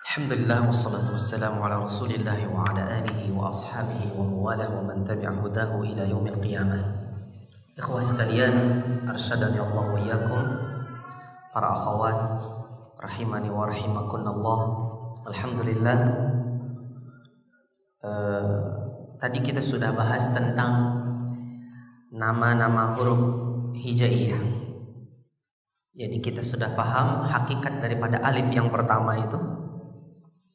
Alhamdulillah wassalatu wassalamu ala Rasulillah wa ala alihi wa ashabihi wa mawalah wa man tabi'a hudahu ila yaumil qiyamah. Ikhwah sekalian, arsyadani Allah wa iyyakum. Para akhwat rahimani wa rahimakumullah. Alhamdulillah. Tadi kita sudah bahas tentang nama-nama huruf hijaiyah. Jadi kita sudah paham hakikat daripada alif yang pertama itu.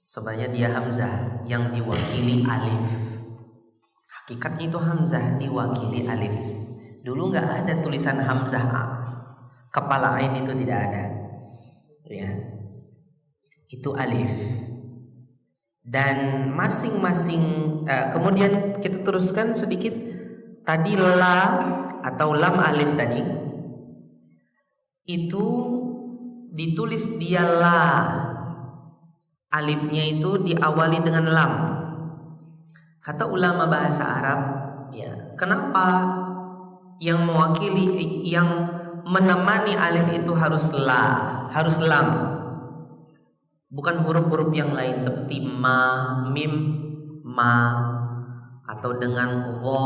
Sebenarnya dia hamzah yang diwakili alif. Hakikatnya itu hamzah diwakili alif. Dulu nggak ada tulisan hamzah A. Kepala ain itu tidak ada. Ya. Itu alif. Dan masing-masing kemudian kita teruskan sedikit. Tadi la atau lam alif tadi itu ditulis dia la. Alifnya itu diawali dengan lam. Kata ulama bahasa Arab, ya, kenapa yang mewakili, yang menemani alif itu harus la, harus lam, bukan huruf-huruf yang lain seperti ma, mim, ma, atau dengan gho,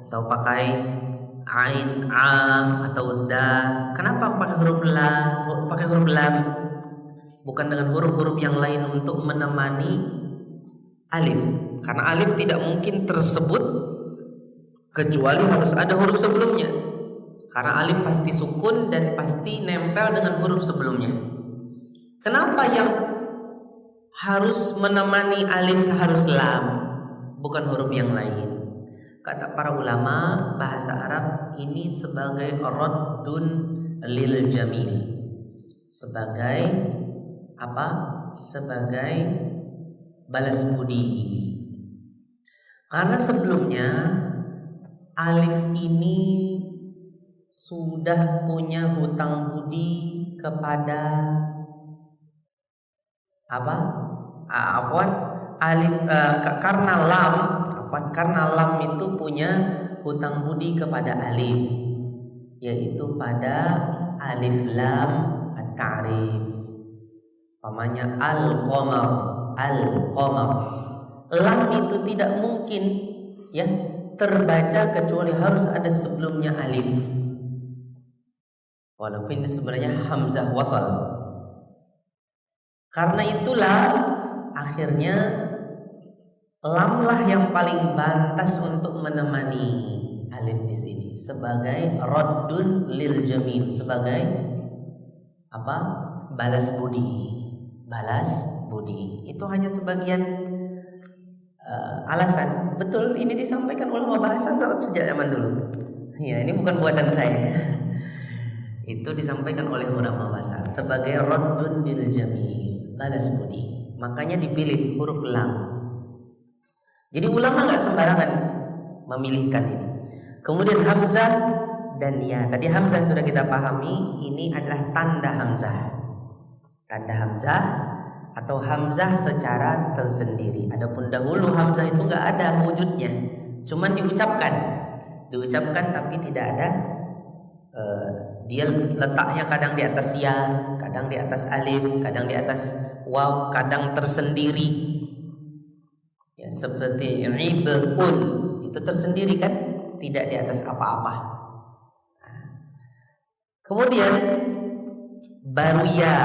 atau pakai ain, am, atau da. Kenapa pakai huruf la, pakai huruf lam? Bukan dengan huruf-huruf yang lain untuk menemani alif. Karena alif tidak mungkin tersebut kecuali harus ada huruf sebelumnya. Karena alif pasti sukun dan pasti nempel dengan huruf sebelumnya. Kenapa yang harus menemani alif harus lam, bukan huruf yang lain? Kata para ulama bahasa Arab, ini sebagai raddun lil jamil. Sebagai apa? Sebagai balas budi. Karena sebelumnya alif ini sudah punya hutang budi kepada apa? Alif karena lam itu punya hutang budi kepada alif, yaitu pada alif lam at-ta'rif. Namanya al-qamar. Lam itu tidak mungkin ya terbaca kecuali harus ada sebelumnya alif. Walaupun ini sebenarnya hamzah wasal. Karena itulah akhirnya lamlah yang paling pantas untuk menemani alif di sini sebagai raddun lil jamil, sebagai apa? Balas budi. Itu hanya sebagian alasan. Betul, ini disampaikan ulama bahasa Arab sejak zaman dulu. Ya, ini bukan buatan saya. Itu disampaikan oleh ulama bahasa Arab sebagai raddun lil jamil, balas budi. Makanya dipilih huruf lam. Jadi ulama nggak sembarangan memilihkan ini. Kemudian hamzah dan ya. Tadi hamzah sudah kita pahami, ini adalah tanda hamzah. Tanda hamzah atau hamzah secara tersendiri. Adapun dahulu hamzah itu nggak ada wujudnya, cuman diucapkan tapi tidak ada. Dia letaknya kadang di atas ya, kadang di atas alif, kadang di atas waw, kadang tersendiri. Ya, seperti ibun itu tersendiri kan, tidak di atas apa-apa. Kemudian baru ya.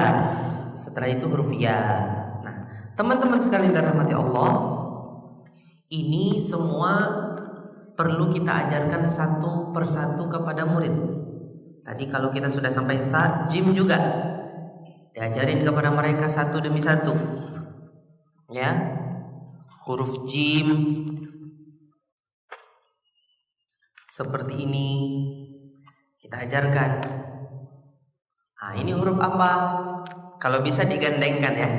Setelah itu huruf ya. Nah, teman-teman sekalian dirahmati Allah, ini semua perlu kita ajarkan satu persatu kepada murid. Tadi kalau kita sudah sampai tha, jim juga diajarin kepada mereka satu demi satu. Ya. Huruf jim seperti ini kita ajarkan. Nah, ini huruf apa? Kalau bisa digandengkan ya.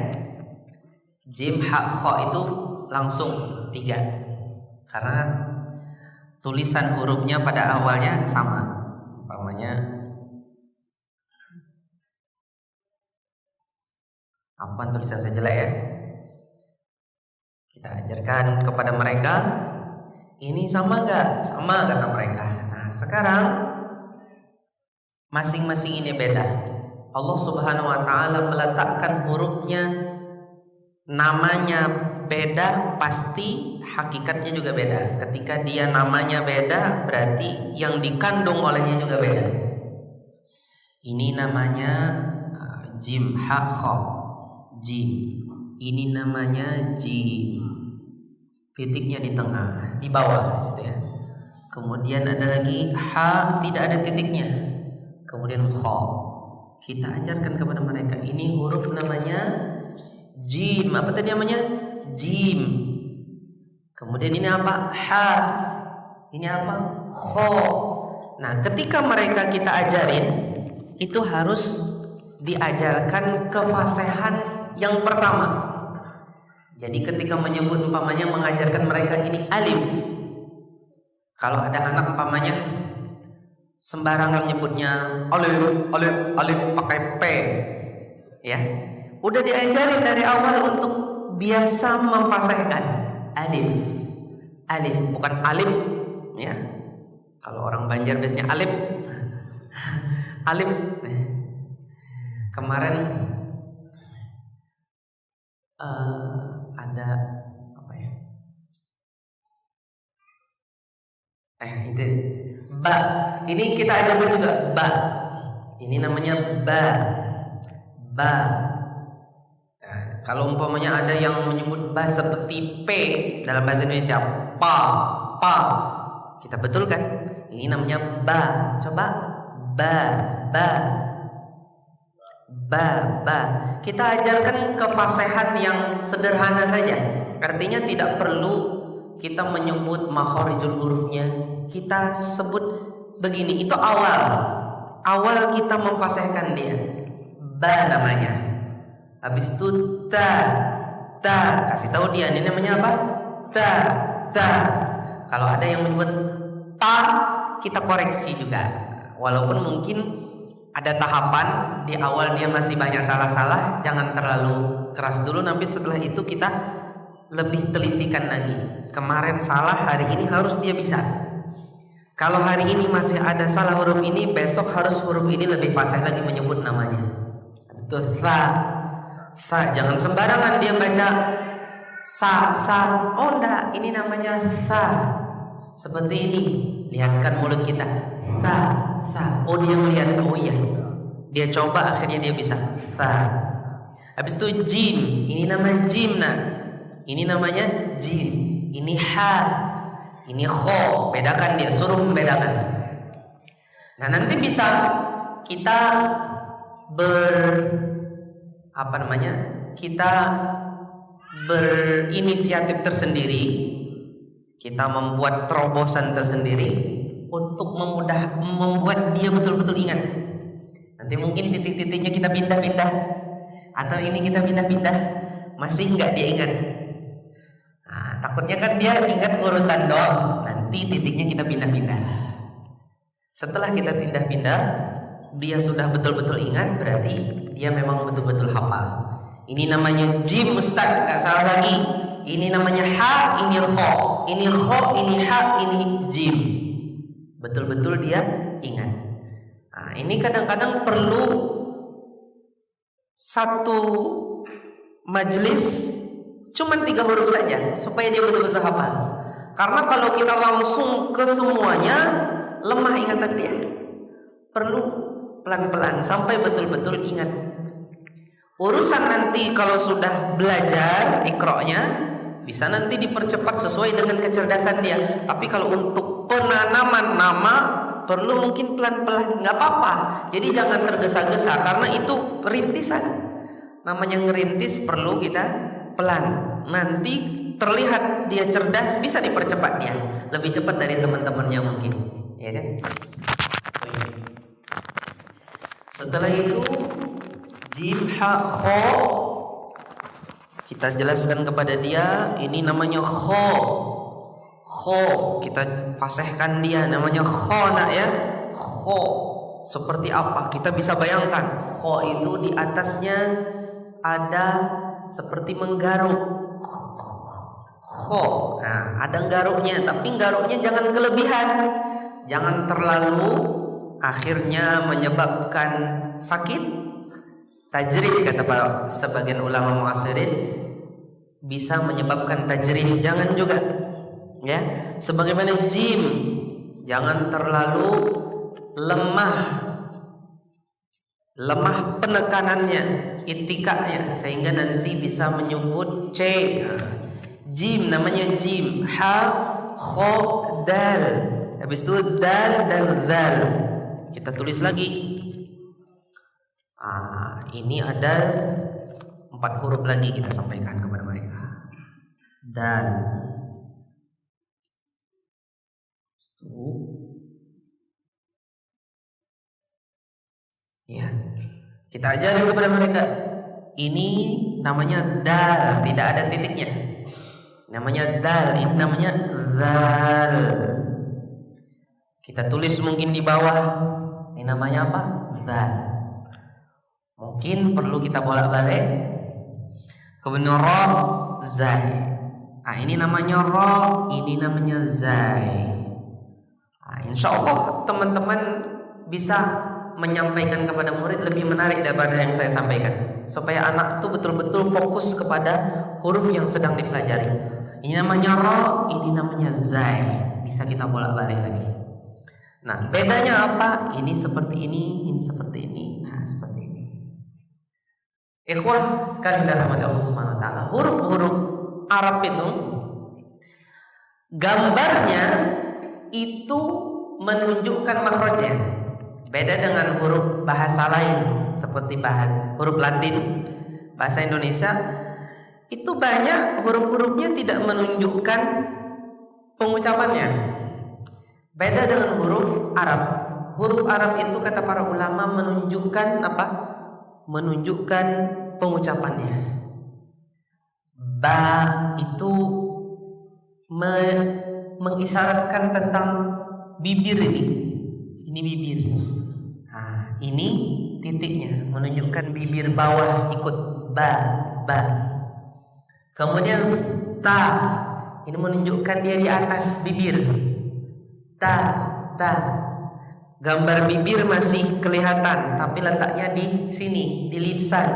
Jim, ha, kha itu langsung 3. Karena tulisan hurufnya pada awalnya sama. Umpamanya apa tulisan saya jelek ya. Kita ajarkan kepada mereka. Ini sama enggak? Sama kata mereka. Nah, sekarang masing-masing ini beda. Allah Subhanahu wa taala meletakkan hurufnya, namanya beda, pasti hakikatnya juga beda. Ketika dia namanya beda, berarti yang dikandung olehnya juga beda. Ini namanya jim ha kha, jim. Ini namanya jim. Titiknya di tengah, di bawah gitu ya. Kemudian ada lagi ha, tidak ada titiknya. Kemudian kha. Kita ajarkan kepada mereka, ini huruf namanya jim. Apa tadi namanya? Jim. Kemudian ini apa? Ha. Ini apa? Kha. Nah, ketika mereka kita ajarin, itu harus diajarkan kefasihan yang pertama. Jadi ketika menyebut umpamanya mengajarkan mereka ini alif. Kalau ada anak umpamanya sembarangan nyebutnya alif pakai p, ya, udah diajarin dari awal untuk biasa memfasihkan alif, bukan alif, ya. Kalau orang Banjar biasanya alif. Kemarin ada apa ya? Itu ba. Ini kita ajarkan juga ba. Ini namanya ba. Nah, kalau umpamanya ada yang menyebut ba seperti p dalam bahasa Indonesia, pa. Kita betulkan. Ini namanya ba. Coba ba. Kita ajarkan kefasihan yang sederhana saja. Artinya tidak perlu kita menyebut makharijul hurufnya. Kita sebut begini, itu awal kita memfasihkan dia. Ba namanya. Habis itu ta. Kasih tahu dia ini namanya apa? Ta. Kalau ada yang menyebut ta, kita koreksi juga. Walaupun mungkin ada tahapan di awal dia masih banyak salah-salah, jangan terlalu keras dulu. Nanti setelah itu kita lebih telitikan lagi. Kemarin salah, hari ini harus dia bisa. Kalau hari ini masih ada salah huruf ini, besok harus huruf ini lebih fasih lagi menyebut namanya. Itu sa. Jangan sembarangan dia baca sa. Oh enggak, ini namanya sa. Seperti ini. Lihatkan mulut kita. Sa. Oh dia melihat, oh iya. Dia coba, akhirnya dia bisa. Sa. Habis itu jim. Ini namanya jim, nah. Ini namanya jim. Ini ha. Ini kho. Bedakan dia, suruh membedakan. Nah, nanti bisa kita kita berinisiatif tersendiri. Kita membuat terobosan tersendiri untuk membuat dia betul-betul ingat. Nanti mungkin titik-titiknya kita pindah-pindah, atau ini kita pindah-pindah, masih nggak dia ingat. Nah, takutnya kan dia ingat urutan doang, nanti titiknya kita pindah-pindah. Setelah kita pindah-pindah, dia sudah betul-betul ingat, berarti dia memang betul-betul hafal. Ini namanya jim, Ustaz, nggak salah lagi. Ini namanya ha, ini kho, ini ha, ini jim. Betul-betul dia ingat. Nah, ini kadang-kadang perlu satu majelis cuman 3 huruf saja supaya dia betul-betul hafal. Karena kalau kita langsung ke semuanya, lemah ingatan dia. Perlu pelan-pelan sampai betul-betul ingat. Urusan nanti kalau sudah belajar iqra'nya, bisa nanti dipercepat sesuai dengan kecerdasan dia. Tapi kalau untuk penanaman nama, perlu mungkin pelan-pelan, nggak apa-apa. Jadi jangan tergesa-gesa karena itu rintisan. Namanya ngerintis perlu kita pelan. Nanti terlihat dia cerdas, bisa dipercepat dia lebih cepat dari teman-temannya mungkin, ya kan? Setelah itu jim ha kho, kita jelaskan kepada dia ini namanya kho. Kita fasihkan dia namanya kho, nak ya. Kho seperti apa? Kita bisa bayangkan kho itu di atasnya ada seperti menggaruk. Kho. Nah, ada garuknya, tapi garuknya jangan kelebihan. Jangan terlalu akhirnya menyebabkan sakit. Tajrih kata para sebagian ulama mu'asirin bisa menyebabkan tajrih, jangan juga ya. Sebagaimana jim, jangan terlalu lemah penekanannya, itikanya, sehingga nanti bisa menyebut c. Jim namanya jim, ha, kho, dal. Habis itu dal dan zal. Kita tulis lagi. Ini ada 4 huruf lagi kita sampaikan kepada mereka. Dal. Itu. Ya. Kita ajarin kepada mereka. Ini namanya dal, tidak ada titiknya. Namanya dal, ini namanya zal. Kita tulis mungkin di bawah. Ini namanya apa? Zal. Mungkin perlu kita bolak-balik. Kemudian ro, zai. Ini namanya ro, ini namanya zai. Insya Allah teman-teman bisa menyampaikan kepada murid lebih menarik daripada yang saya sampaikan, supaya anak itu betul-betul fokus kepada huruf yang sedang dipelajari. Ini namanya ro, ini namanya zai. Bisa kita bolak-balik lagi. Nah, bedanya apa? Ini seperti ini seperti ini. Nah, seperti ini. Ikhwah sekali dalam Allah Subhanahu wa taala, huruf-huruf Arab itu gambarnya itu menunjukkan makhrajnya. Beda dengan huruf bahasa lain seperti huruf Latin, bahasa Indonesia itu banyak huruf-hurufnya tidak menunjukkan pengucapannya. Beda dengan huruf Arab. Huruf Arab itu kata para ulama menunjukkan apa? Menunjukkan pengucapannya. Ba itu mengisyaratkan tentang bibir ini. Ini bibir. Nah, ini titiknya menunjukkan bibir bawah ikut ba. Kemudian ta ini menunjukkan dia di atas bibir. Ta. Gambar bibir masih kelihatan, tapi letaknya di sini, di lisan.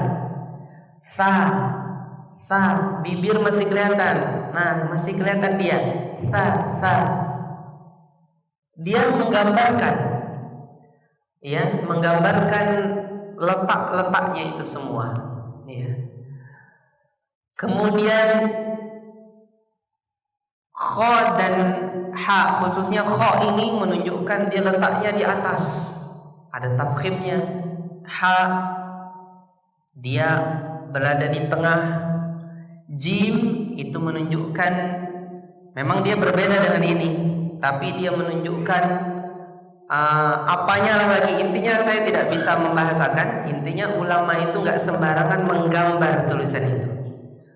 Sa, bibir masih kelihatan. Nah, masih kelihatan dia. Ta. Dia menggambarkan, ya, menggambarkan letak-letaknya itu semua. Ya. Kemudian kho dan ha, khususnya kho ini menunjukkan dia letaknya di atas, ada tafkhimnya. Ha, dia berada di tengah. Jim itu menunjukkan, memang dia berbeda dengan ini, tapi dia menunjukkan apanya lagi. Intinya saya tidak bisa membahasakan. Intinya ulama itu nggak sembarangan menggambar tulisan itu.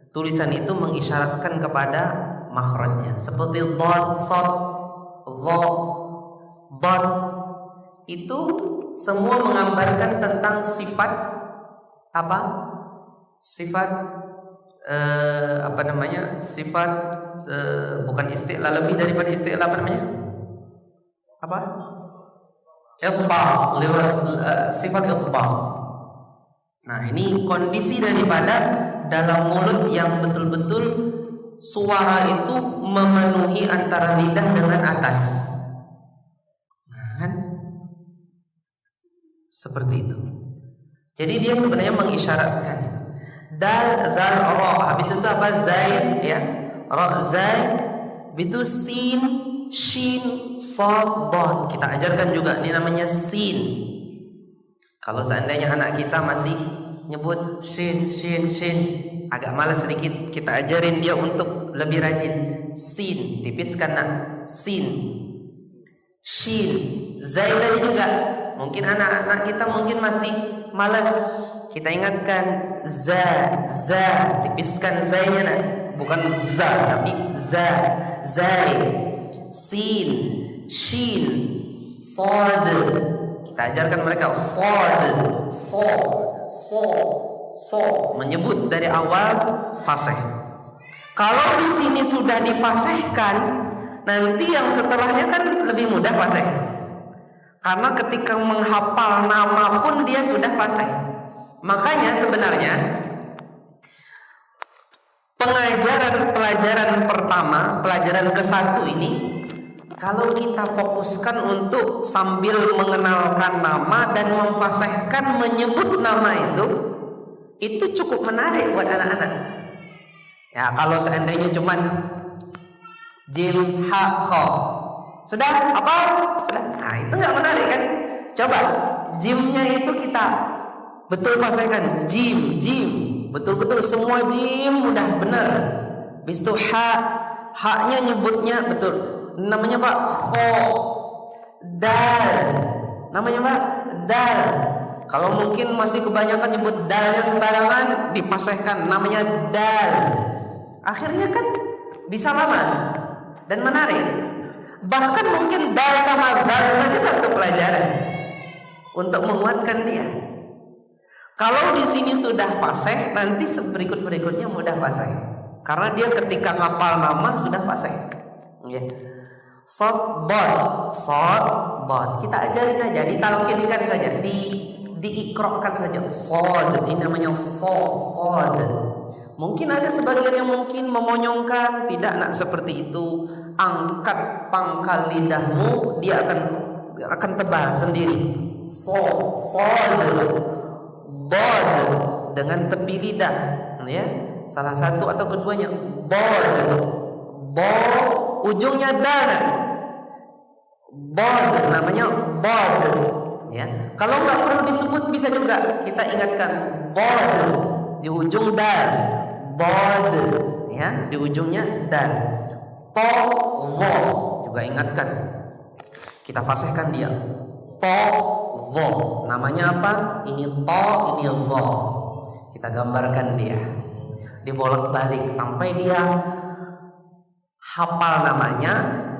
Tulisan itu mengisyaratkan kepada makhrajnya, seperti dhad, shad, dha, dad. Itu semua menggambarkan tentang sifat apa? Sifat Sifat bukan isti'la, lebih daripada isti'la, apa namanya? Apa? Itbaq, sifat itbaq. Nah, ini kondisi daripada dalam mulut yang betul-betul suara itu memenuhi antara lidah dengan atas. Nah, seperti itu. Jadi dia sebenarnya mengisyaratkan itu. Dal, zal, ra. Habis itu apa? Zai, ya. Ra, zai. Itu sin, shin, sad, dad. Kita ajarkan juga ini namanya sin. Kalau seandainya anak kita masih nyebut shin, agak malas sedikit, kita ajarin dia untuk lebih rajin. Sin, tipiskan nak. Sin, shin, zai tadi juga. Mungkin anak-anak kita mungkin masih malas. Kita ingatkan za, tipiskan zainya nak. Bukan za, tapi za, zai. Sin, shin, sad. Kita ajarkan mereka sad, so, menyebut dari awal fasih. Kalau di sini sudah difasihkan, nanti yang setelahnya kan lebih mudah fasih. Karena ketika menghafal nama pun dia sudah fasih. Makanya sebenarnya pelajaran pertama, pelajaran ke-1 ini, kalau kita fokuskan untuk sambil mengenalkan nama dan memfasihkan menyebut nama itu cukup menarik buat anak-anak. Ya, kalau seandainya cuman jim, ha, kho, sudah apa? Sudah. Nah, itu nggak menarik kan? Coba jimnya itu kita betul fasihkan, jim, betul-betul semua jim udah benar. Habis itu haknya nyebutnya betul. Namanya Pak kho, dal. Namanya Pak dal. Kalau mungkin masih kebanyakan nyebut dalnya sembarangan, dipasihkan namanya dal. Akhirnya kan bisa lama dan menarik. Bahkan mungkin dal sama dal saja satu pelajaran untuk menguatkan dia. Kalau di sini sudah fasih, nanti berikutnya mudah fasih. Karena dia ketika ngapal nama sudah fasih. Ya. Sod, bod. Kita ajarin aja, ditalkinkan saja, diikrokkan saja. Sod, ini namanya sod. Mungkin ada sebagian yang mungkin memonyongkan, tidak nak seperti itu. Angkat pangkal lidahmu, dia akan tebal sendiri. Sod, bod dengan tepi lidah, ya. Salah satu atau keduanya. Bod, ujungnya dal. Bod namanya bod, ya. Kalau nggak perlu disebut bisa juga kita ingatkan bod di ujung dal, bod, ya, di ujungnya dal. Vo juga ingatkan, kita fasihkan dia. Vo namanya apa? Ini to, ini vo. Kita gambarkan dia, dibolak-balik sampai dia hafal namanya,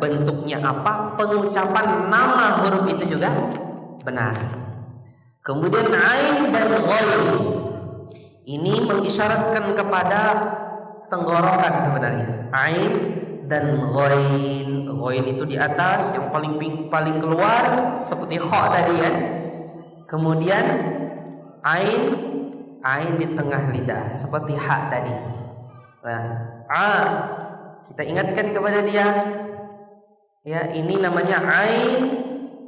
bentuknya apa, pengucapan nama huruf itu juga benar. Kemudian ain dan ghain, ini mengisyaratkan kepada tenggorokan sebenarnya. Ain dan ghain. Ghain itu di atas, yang paling keluar seperti kha tadi kan. Kemudian ain di tengah lidah seperti ha tadi. Nah, kita ingatkan kepada dia, ya, ini namanya ain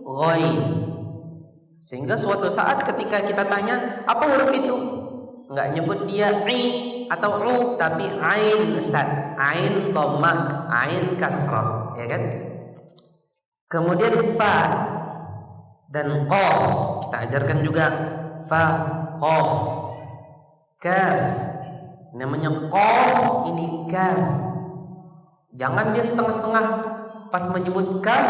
ghain. Sehingga suatu saat ketika kita tanya apa huruf itu, nggak nyebut dia i atau u, tapi ain, Ustaz. Ain dhammah, ain kasrah, ya kan? Kemudian fa dan qaf, kita ajarkan juga fa, qaf, kaf. Namanya qaf, ini kaf. Jangan dia setengah-setengah pas menyebut kaf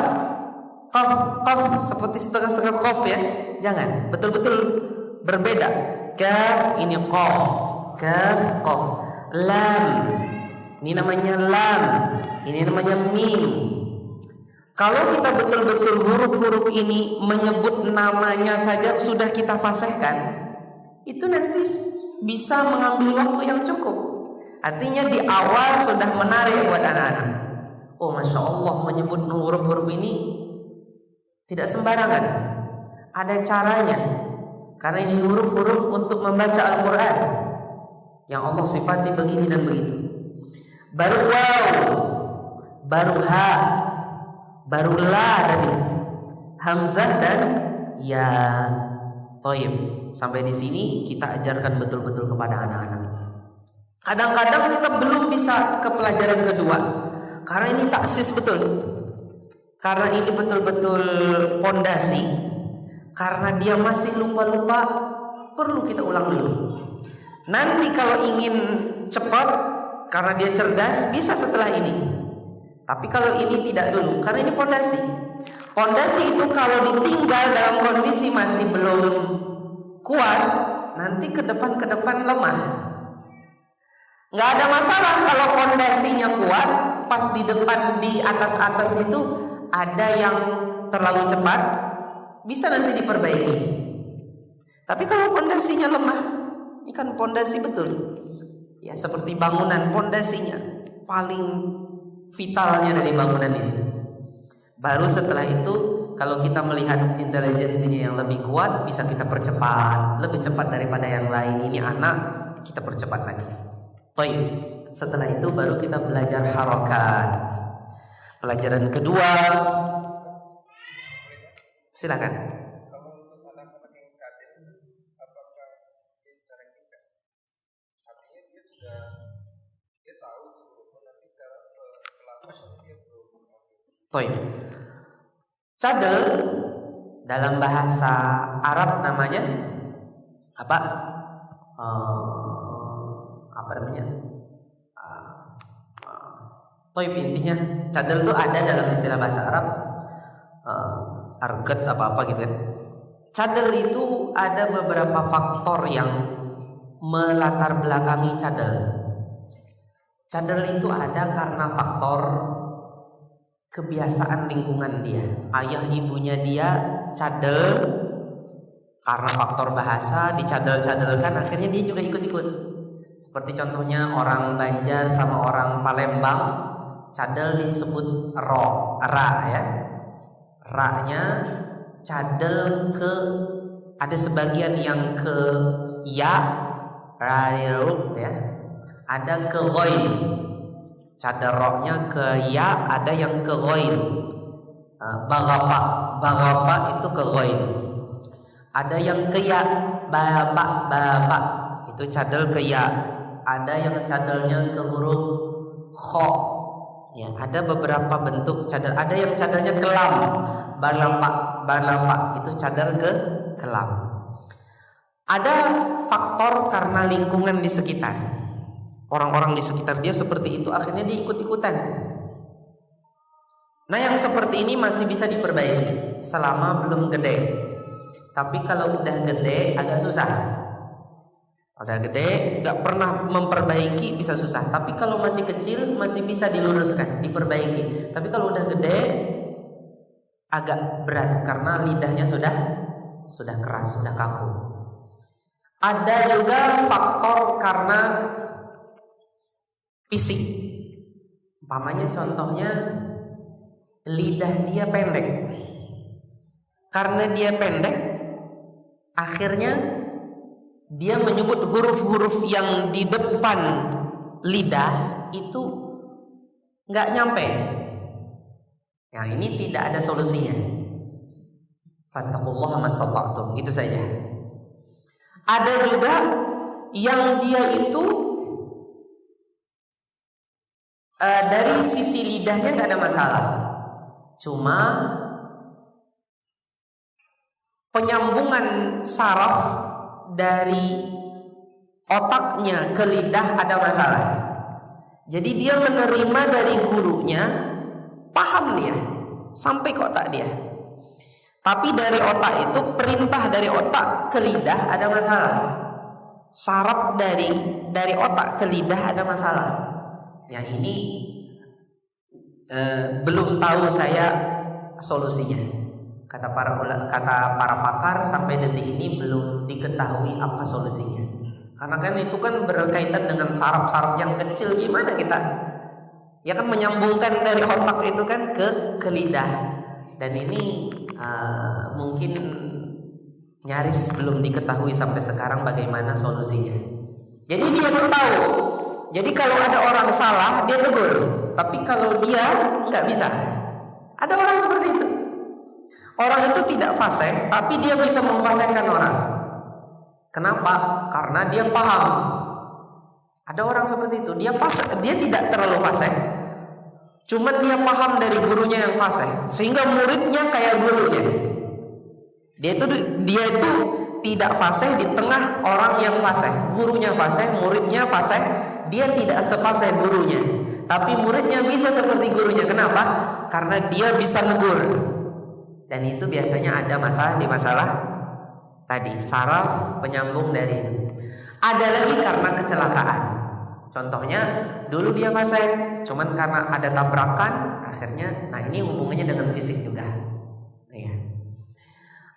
seperti setengah-setengah qaf, ya. Jangan, betul-betul berbeda. Kaf ini qaf, kaf qaf. Lam, ini namanya lam, ini namanya mim. Kalau kita betul-betul huruf-huruf ini menyebut namanya saja sudah kita fasihkan, itu nanti bisa mengambil waktu yang cukup. Artinya di awal sudah menarik buat anak-anak. Oh, Masya Allah, menyebut huruf-huruf ini tidak sembarangan, ada caranya. Karena ini huruf-huruf untuk membaca Al-Quran yang Allah sifati begini dan begitu. Baru waw, baru ha, baru la tadi, hamzah dan ya. Thayyib. Sampai di sini kita ajarkan betul-betul kepada anak-anak. Kadang-kadang kita belum bisa ke pelajaran kedua karena ini taksis betul. Karena ini betul-betul pondasi. Karena dia masih lupa-lupa, perlu kita ulang dulu. Nanti kalau ingin cepat, karena dia cerdas, bisa setelah ini. Tapi kalau ini tidak dulu, karena ini pondasi. Pondasi itu kalau ditinggal dalam kondisi masih belum kuat, nanti ke depan lemah. Nggak ada masalah kalau pondasinya kuat, pas di depan di atas itu ada yang terlalu cepat, bisa nanti diperbaiki. Tapi kalau pondasinya lemah, ini kan pondasi betul. Ya, seperti bangunan, pondasinya paling vitalnya dari bangunan itu. Baru setelah itu kalau kita melihat intelijensinya yang lebih kuat, bisa kita percepat, lebih cepat daripada yang lain. Ini anak, kita percepat lagi. Baik. Setelah itu baru kita belajar harokat. Pelajaran kedua, silakan. Baik. Cadel dalam bahasa Arab namanya apa? Apa namanya? Toib, intinya cadel itu ada dalam istilah bahasa Arab, arget apa gitu kan. Cadel itu ada beberapa faktor yang melatar belakangi cadel. Cadel itu ada karena faktor kebiasaan lingkungan dia. Ayah ibunya dia cadel, karena faktor bahasa dicadel-cadelkan, akhirnya dia juga ikut-ikut. Seperti contohnya orang Banjar sama orang Palembang, cadel disebut ra ya. Ra-nya cadel ke, ada sebagian yang ke ya, ra'u ya. Ada ke ghain. Cadel ra-nya ke ya, ada yang ke ghain. Bagapa itu ke ghain. Ada yang ke ya, baba itu cadel ke ya. Ada yang cadelnya ke huruf kha. Ya, ada beberapa bentuk cadel. Ada yang cadelnya ke lam, balapa itu cadel ke lam. Ada faktor karena lingkungan di sekitar. Orang-orang di sekitar dia seperti itu, akhirnya dia ikut-ikutan. Nah, yang seperti ini masih bisa diperbaiki selama belum gede. Tapi kalau udah gede agak susah. Udah gede nggak pernah memperbaiki, bisa susah. Tapi kalau masih kecil masih bisa diluruskan, diperbaiki. Tapi kalau udah gede agak berat karena lidahnya sudah keras, sudah kaku. Ada juga faktor karena fisik. Umpamanya contohnya lidah dia pendek. Karena dia pendek, akhirnya dia menyebut huruf-huruf yang di depan lidah itu nggak nyampe. Yang ini tidak ada solusinya. Fattaqullaha mastata'tum, gitu saja. Ada juga yang dia itu dari sisi lidahnya nggak ada masalah, cuma penyambungan saraf dari otaknya ke lidah ada masalah. Jadi dia menerima dari gurunya, paham dia sampai ke otak dia. Tapi dari otak itu, perintah dari otak ke lidah ada masalah. Saraf dari otak ke lidah ada masalah. Yang ini belum tahu saya solusinya. Kata para pakar, sampai detik ini belum diketahui apa solusinya. Karena kan itu kan berkaitan dengan saraf-saraf yang kecil, gimana kita? Ya kan menyambungkan dari otak itu kan ke lidah. Dan ini mungkin nyaris belum diketahui sampai sekarang bagaimana solusinya. Jadi dia belum tahu. Jadi kalau ada orang salah dia tegur, tapi kalau dia nggak bisa. Ada orang seperti itu. Orang itu tidak fasih, tapi dia bisa memfasihkan orang. Kenapa? Karena dia paham. Ada orang seperti itu. Dia tidak terlalu fasih, cuman dia paham dari gurunya yang fasih, sehingga muridnya kayak gurunya. Dia itu tidak fasih di tengah orang yang fasih. Gurunya fasih, muridnya fasih. Dia tidak sefasih gurunya, tapi muridnya bisa seperti gurunya. Kenapa? Karena dia bisa negur. Dan itu biasanya ada masalah tadi, saraf penyambung dari itu. Ada lagi karena kecelakaan. Contohnya dulu dia fasih, cuman karena ada tabrakan akhirnya, nah ini hubungannya dengan fisik juga. Ya.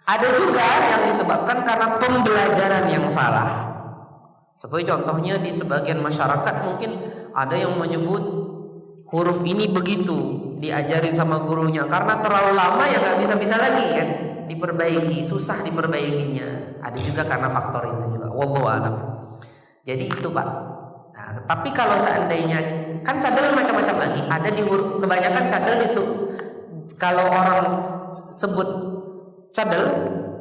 Ada juga yang disebabkan karena pembelajaran yang salah. Seperti contohnya di sebagian masyarakat mungkin ada yang menyebut huruf ini begitu, diajarin sama gurunya, karena terlalu lama ya nggak bisa lagi kan diperbaiki, susah diperbaikinya. Ada juga karena faktor itu juga, wallahu alam. Jadi itu Pak. Nah, tapi kalau seandainya kan cadel macam-macam lagi, ada di huruf, kebanyakan cadel kalau orang sebut cadel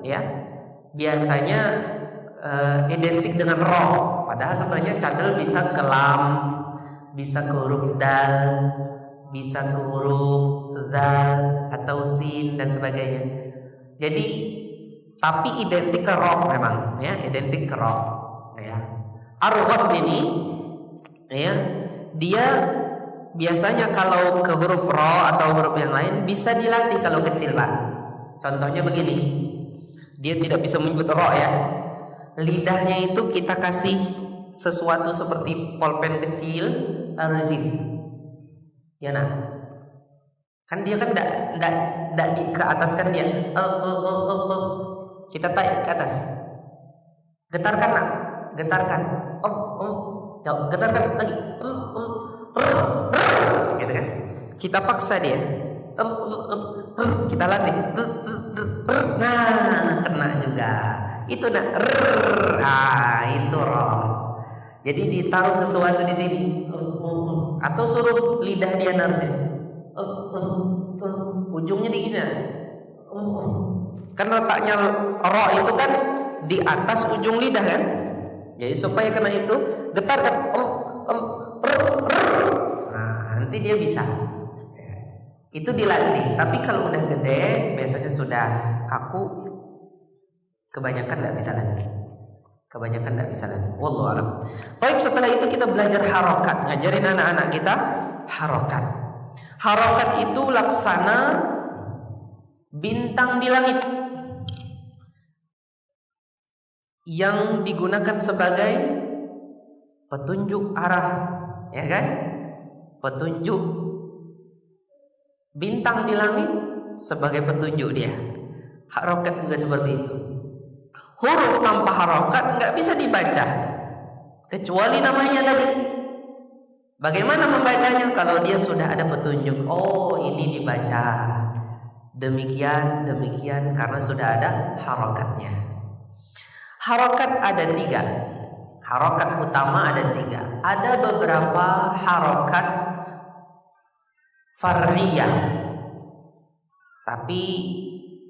ya biasanya identik dengan ro, padahal sebenarnya cadel bisa ke lam, bisa ke huruf dal, bisa ke huruf zal atau sin dan sebagainya. Jadi tapi identik ke ro memang ya, identik ke ro ya. Ar-ghadd ini ya, dia biasanya kalau ke huruf ro atau huruf yang lain bisa dilatih kalau kecil Pak. Contohnya begini, dia tidak bisa menyebut ro ya, lidahnya itu kita kasih sesuatu seperti pulpen kecil taruh di sini ya. Nah kan dia kan tidak di ke atas kan dia kita tarik ke atas, getarkan nak, getarkan ya, getarkan lagi gitu kan, kita paksa dia kita latih nah kena juga itu nak itu roh. Jadi ditaruh sesuatu di sini atau suruh lidah dia naruh sini ujungnya di sini kan, letaknya roh itu kan di atas ujung lidah kan, jadi supaya kena itu getarkan nah nanti dia bisa itu dilatih. Tapi kalau udah gede biasanya sudah kaku, kebanyakan tidak bisa lagi, wallahu alam. Baik, setelah itu kita belajar harokat, ngajarin anak-anak kita harokat itu laksana bintang di langit yang digunakan sebagai petunjuk arah ya kan, petunjuk bintang di langit sebagai petunjuk dia. Harokat juga seperti itu. Huruf tanpa harokat nggak bisa dibaca kecuali namanya tadi. Bagaimana membacanya? Kalau dia sudah ada petunjuk, oh ini dibaca demikian karena sudah ada harokatnya. Harokat ada 3, harokat utama ada 3. Ada beberapa harokat far'iyah, tapi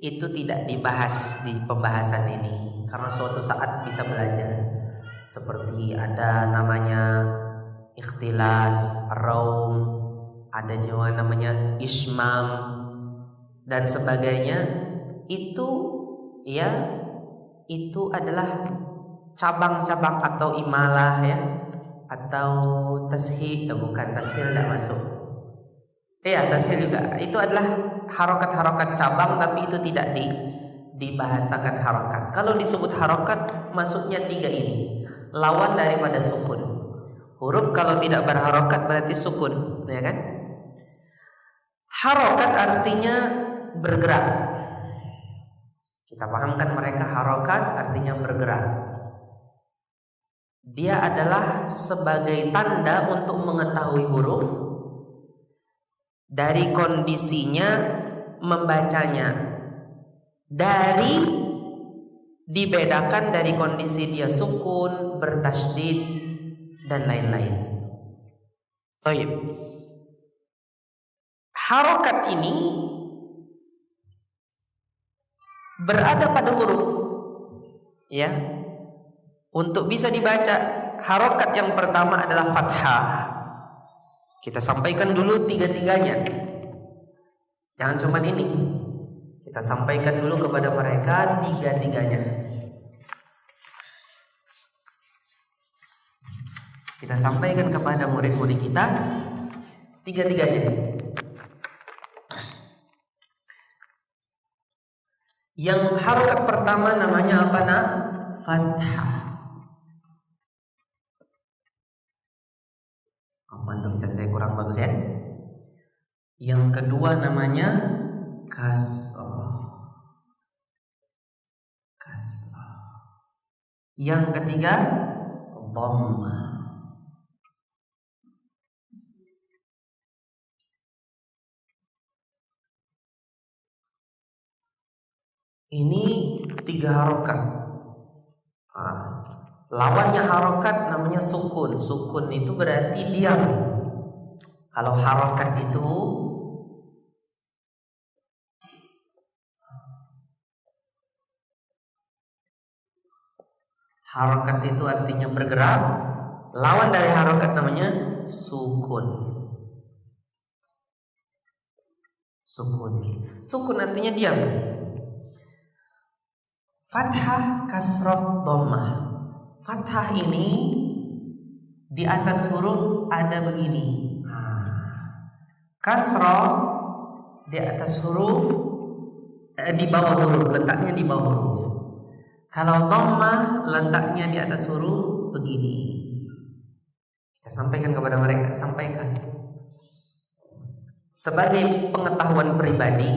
itu tidak dibahas di pembahasan ini karena suatu saat bisa belajar. Seperti ada namanya ikhtilas, raum, ada juga namanya ismam dan sebagainya. Itu ya, itu adalah cabang-cabang atau imalah ya, atau tashil, bukan tashil tidak masuk. Iya, tashil juga. Itu adalah harokat-harokat cabang, tapi itu tidak dibahasakan harokat. Kalau disebut harokat, maksudnya 3 ini, lawan daripada sukun. Huruf kalau tidak berharokat berarti sukun, ya kan? Harokat artinya bergerak. Kita pahamkan mereka harokat artinya bergerak. Dia adalah sebagai tanda untuk mengetahui huruf dari kondisinya membacanya, dari dibedakan dari kondisi dia sukun, bertasydid dan lain-lain. Baik. Harokat ini berada pada huruf ya. Untuk bisa dibaca, harokat yang pertama adalah fathah. Kita sampaikan dulu 3-3-nya. Jangan cuma ini. Kita sampaikan dulu kepada mereka 3-3-nya. Kita sampaikan kepada murid-murid kita 3-3-nya. Yang harokat pertama namanya apa nak? Fathah. Tulisan saya kurang bagus ya. Yang kedua namanya kasrah. Yang ketiga dhammah. Ini 3 harokat. Lawannya harokat namanya sukun. Sukun itu berarti diam. Kalau harokat itu artinya bergerak. Lawan dari harokat namanya sukun. Sukun artinya diam. Fathah, kasroh, dhammah. Fathah ini di atas huruf ada begini. Kasroh di atas huruf, di bawah huruf, letaknya di bawah huruf. Kalau dhammah letaknya di atas huruf begini. Kita sampaikan kepada mereka, sampaikan. Sebagai pengetahuan pribadi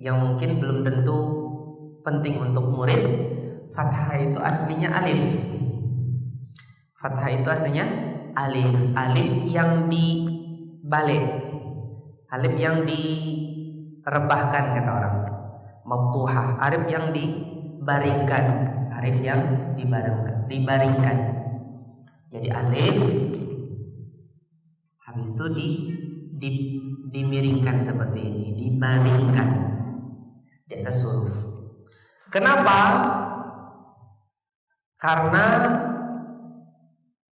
yang mungkin belum tentu penting untuk murid, fathah itu aslinya alif. Fathah itu aslinya alif. Alif yang dibalik, alif yang direbahkan kata orang. Maftuhah, alif yang dibaringkan, alif yang dibaringkan. Jadi alif, habis itu dimiringkan seperti ini, dibaringkan di atas huruf. Kenapa? Karena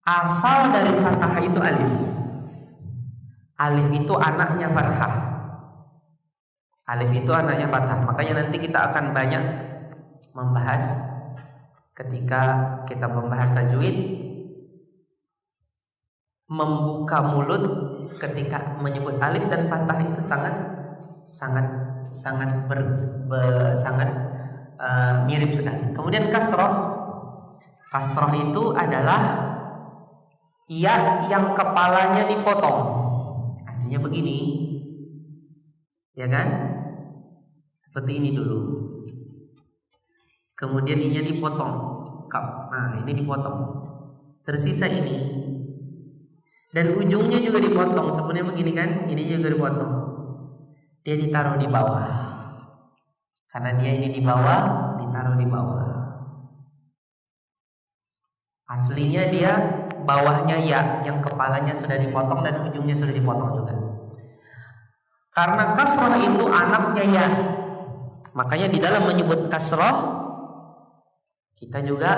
asal dari fathah itu alif. Alif itu anaknya fathah. Alif itu anaknya fathah. Makanya nanti kita akan banyak membahas ketika kita membahas tajwid, membuka mulut ketika menyebut alif dan fathah itu sangat mirip sekali. Kemudian kasroh itu adalah ya yang kepalanya dipotong. Aslinya begini, ya kan? Seperti ini dulu. Kemudian inya dipotong. Nah, ini dipotong. Tersisa ini. Dan ujungnya juga dipotong. Sebenarnya begini kan? Ini juga dipotong. Dia ditaruh di bawah. Karena dia ini di bawah, ditaruh di bawah. Aslinya dia bawahnya ya, yang kepalanya sudah dipotong dan ujungnya sudah dipotong juga. Karena kasroh itu anaknya ya, makanya di dalam menyebut kasroh kita juga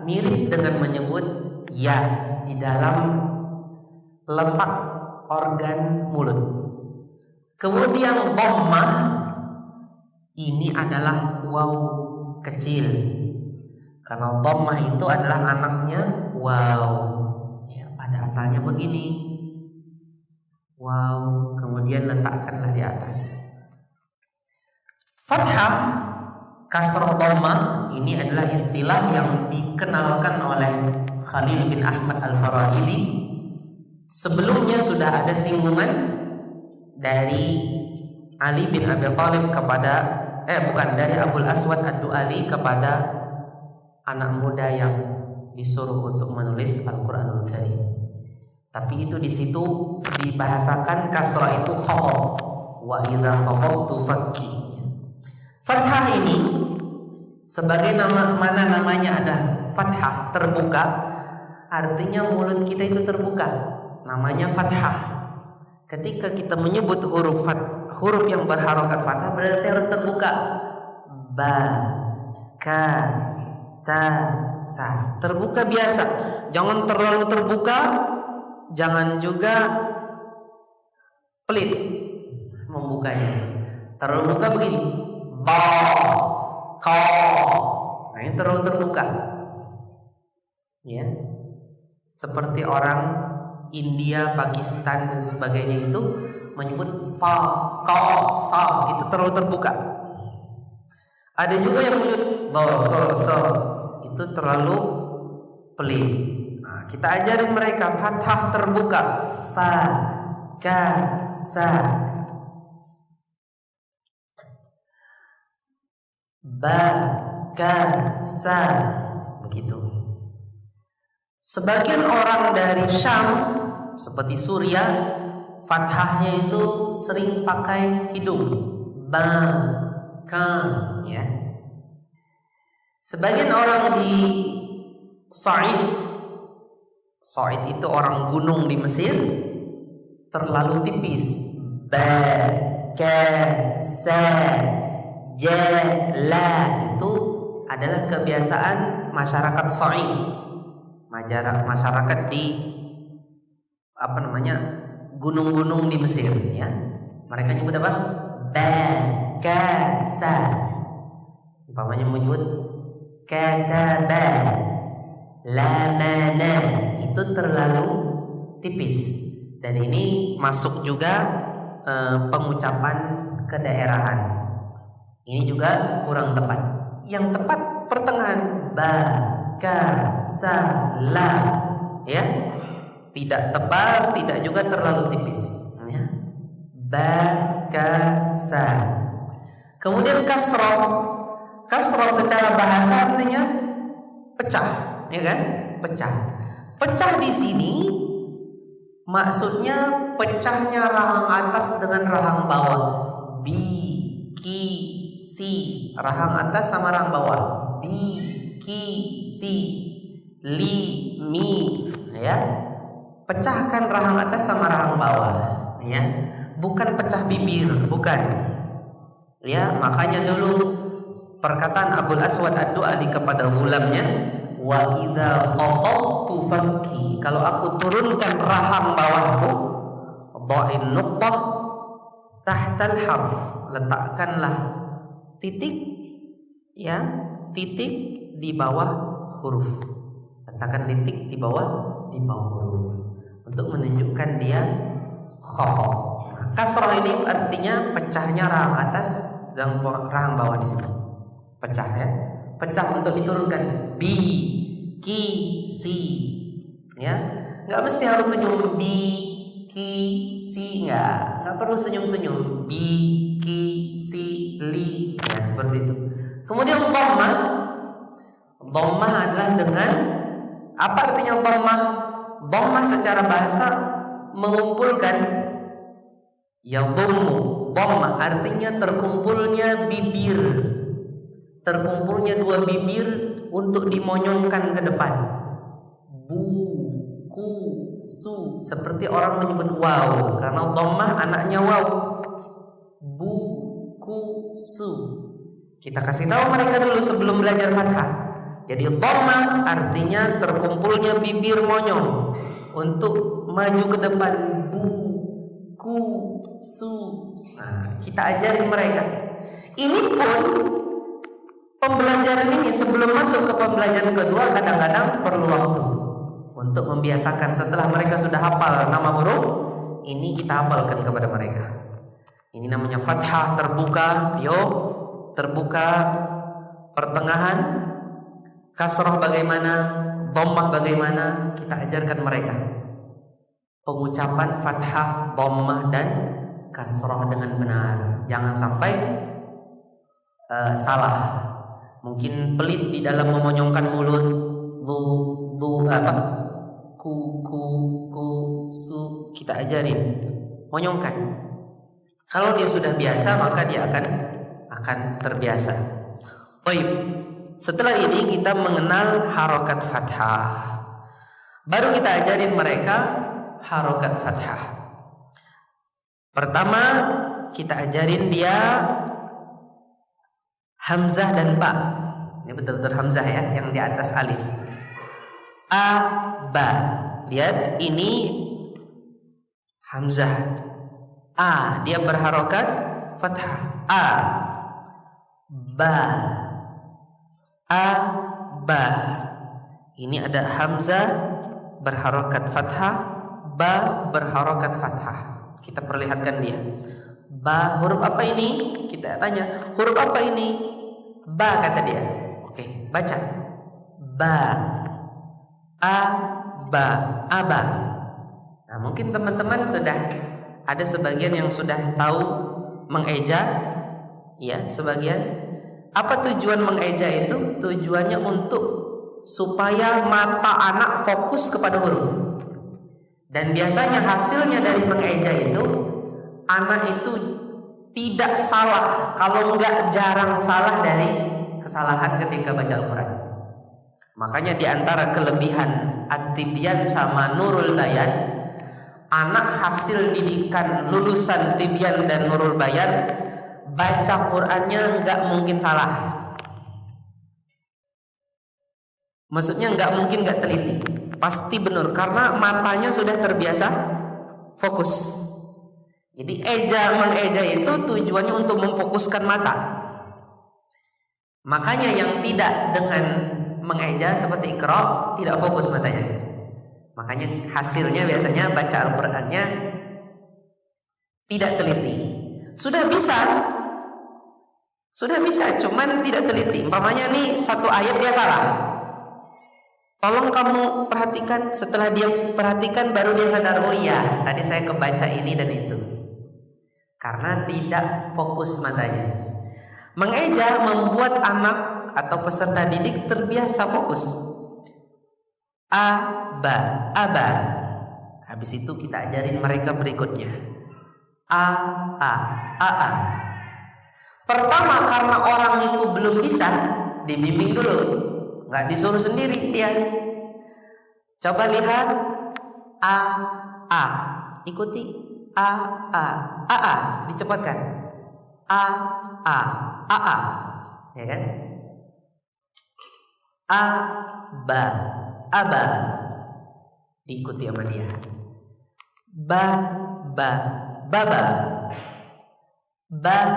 mirip dengan menyebut ya di dalam letak organ mulut. Kemudian dhammah ini adalah waw kecil. Karena dhammah itu adalah anaknya waw. Ya, pada asalnya begini. Waw, kemudian letakkanlah di atas. Fathah, kasroh, dhammah ini adalah istilah yang dikenalkan oleh Khalil bin Ahmad Al-Farahidi. Sebelumnya sudah ada singgungan dari Ali bin Abi Thalib dari Abul Aswad Ad-Du'ali kepada anak muda yang disuruh untuk menulis Al-Qur'anul Karim. Tapi itu di situ dibahasakan kasrah itu khafad. Wa idza khafadtu fakki. Fathah ini sebagai mana namanya ada fathah terbuka, artinya mulut kita itu terbuka. Namanya fathah. Ketika kita menyebut huruf yang berharokat fathah berarti harus terbuka. Ba, ka, ta, sa. Terbuka biasa. Jangan terlalu terbuka, jangan juga pelit membukanya. Terlalu buka begini. Ba, ka. Nah, ini terlalu terbuka. Ya. Seperti orang India, Pakistan dan sebagainya itu menyebut fa, ka, sa, itu terlalu terbuka. Ada juga yang menyebut ba, ka, sa, itu terlalu pelit. Nah, kita ajarin mereka fathah terbuka, fa, ka, sa, ba, ka, sa, begitu. Sebagian orang dari Syam seperti Suriah, fathahnya itu sering pakai hidung, ba, ka, ya. Sebagian orang di Sa'id itu orang gunung di Mesir, terlalu tipis. Ba, ka, sa, ja, la itu adalah kebiasaan masyarakat Sa'id, masyarakat di gunung-gunung di Mesir, ya. Mereka nyebut apa? Ba, ka, sa. Umpamanya menyebut kataba, lamana, itu terlalu tipis. Dan ini masuk juga pengucapan kedaerahan. Ini juga kurang tepat. Yang tepat pertengahan, ba, ka, sa, la, ya. Tidak tebal, tidak juga terlalu tipis, ya. Ba, ka, sa. Kemudian kasroh. Kasroh secara bahasa artinya pecah, ya kan? Pecah. Pecah di sini maksudnya pecahnya rahang atas dengan rahang bawah. Bi, ki, si. Rahang atas sama rahang bawah. Bi, ki, si. Li, mi, ya. Pecahkan rahang atas sama rahang bawah, ya. Bukan pecah bibir, bukan. Ya, makanya dulu perkataan Abul Aswad Ad-Du'ali kepada ghulamnya, wa idza khafadtu fakki, kalau aku turunkan rahang bawahku, dha'in nuqtah tahtal harf, letakkanlah titik, ya, titik di bawah huruf. Letakkan titik di bawah huruf untuk menunjukkan dia khafad. Kasrah ini artinya pecahnya rahang atas dan rahang bawah di sini. Pecah, ya. Pecah untuk diturunkan. Bi, ki, si, ya. Nggak mesti harus senyum. Bi, ki, si, nggak perlu senyum-senyum. Bi, ki, si, li, ya, seperti itu. Kemudian dhammah. Dhammah adalah dengan, apa artinya dhammah? Dhammah secara bahasa mengumpulkan. Yadhummu, dhammah artinya terkumpulnya bibir. Terkumpulnya dua bibir untuk dimonyongkan ke depan. Bu, ku, su, seperti orang menyebut waw, karena dhammah anaknya waw. Bu, ku, su. Kita kasih tahu mereka dulu sebelum belajar fathah. Jadi dhammah artinya terkumpulnya bibir monyong untuk maju ke depan. Bu, ku, su. Nah, kita ajarin mereka. Ini pun pembelajaran ini sebelum masuk ke pembelajaran kedua kadang-kadang perlu waktu untuk membiasakan. Setelah mereka sudah hafal nama huruf, ini kita hafalkan kepada mereka. Ini namanya fathah terbuka, terbuka pertengahan, kasroh bagaimana, dhammah bagaimana, kita ajarkan mereka pengucapan fathah, dhammah dan kasroh dengan benar. Jangan sampai salah. Mungkin pelit di dalam memonyongkan mulut. Ku, su, kita ajarin monyongkan. Kalau dia sudah biasa maka dia akan terbiasa. Baik. Setelah ini kita mengenal harokat fathah. Baru kita ajarin mereka harokat fathah. Pertama kita ajarin dia hamzah dan ba. Ini betul-betul hamzah, ya, yang di atas alif. A, ba. Lihat, ini hamzah. A, dia berharokat fathah. A, ba. A, ba. Ini ada hamzah berharokat fathah, ba berharokat fathah. Kita perlihatkan dia. Ba, huruf apa ini? Kita tanya, huruf apa ini? Ba, kata dia. Oke, baca. Ba. A, ba. Aba. Nah, mungkin teman-teman sudah ada sebagian yang sudah tahu mengeja, ya, sebagian. Apa tujuan mengeja itu? Tujuannya untuk supaya mata anak fokus kepada huruf. Dan biasanya hasilnya dari mengeja itu, anak itu tidak salah, kalau enggak jarang salah dari kesalahan ketika baca Al-Quran. Makanya di antara kelebihan At-Tibyan sama Nurul Bayan, anak hasil didikan lulusan Tibyan dan Nurul Bayan, baca Qurannya nggak mungkin salah. Maksudnya nggak mungkin nggak teliti, pasti benar karena matanya sudah terbiasa fokus. Jadi mengeja itu tujuannya untuk memfokuskan mata. Makanya yang tidak dengan mengeja seperti Iqra tidak fokus matanya. Makanya hasilnya biasanya baca Al-Qur'annya tidak teliti. Sudah bisa, cuman tidak teliti. Umpamanya nih satu ayat dia salah. Tolong kamu perhatikan, setelah dia perhatikan baru dia sadar, oh iya, tadi saya kebaca ini dan itu. Karena tidak fokus matanya. Mengeja membuat anak atau peserta didik terbiasa fokus. Aba. Habis itu kita ajarin mereka berikutnya. A. Pertama karena orang itu belum bisa, dibimbing dulu. Nggak disuruh sendiri dia. Coba lihat A. Ikuti A. Dicepatkan. A. Ya kan? Aba. Diikuti sama dia. Baba. Ba'a. Baba.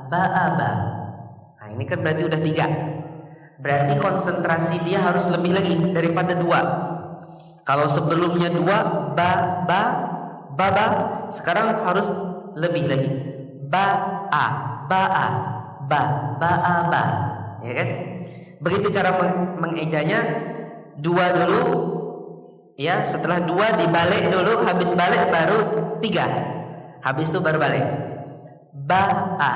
Ba'aba. Nah ini kan berarti udah 3. Berarti konsentrasi dia harus lebih lagi daripada 2. Kalau sebelumnya 2 baba, sekarang harus lebih lagi. Ba'a. Ya kan? Begitu cara mengejanya. 2 dulu. Ya, setelah 2 dibalik dulu, habis balik baru 3. Habis itu baru balik. Ba'a.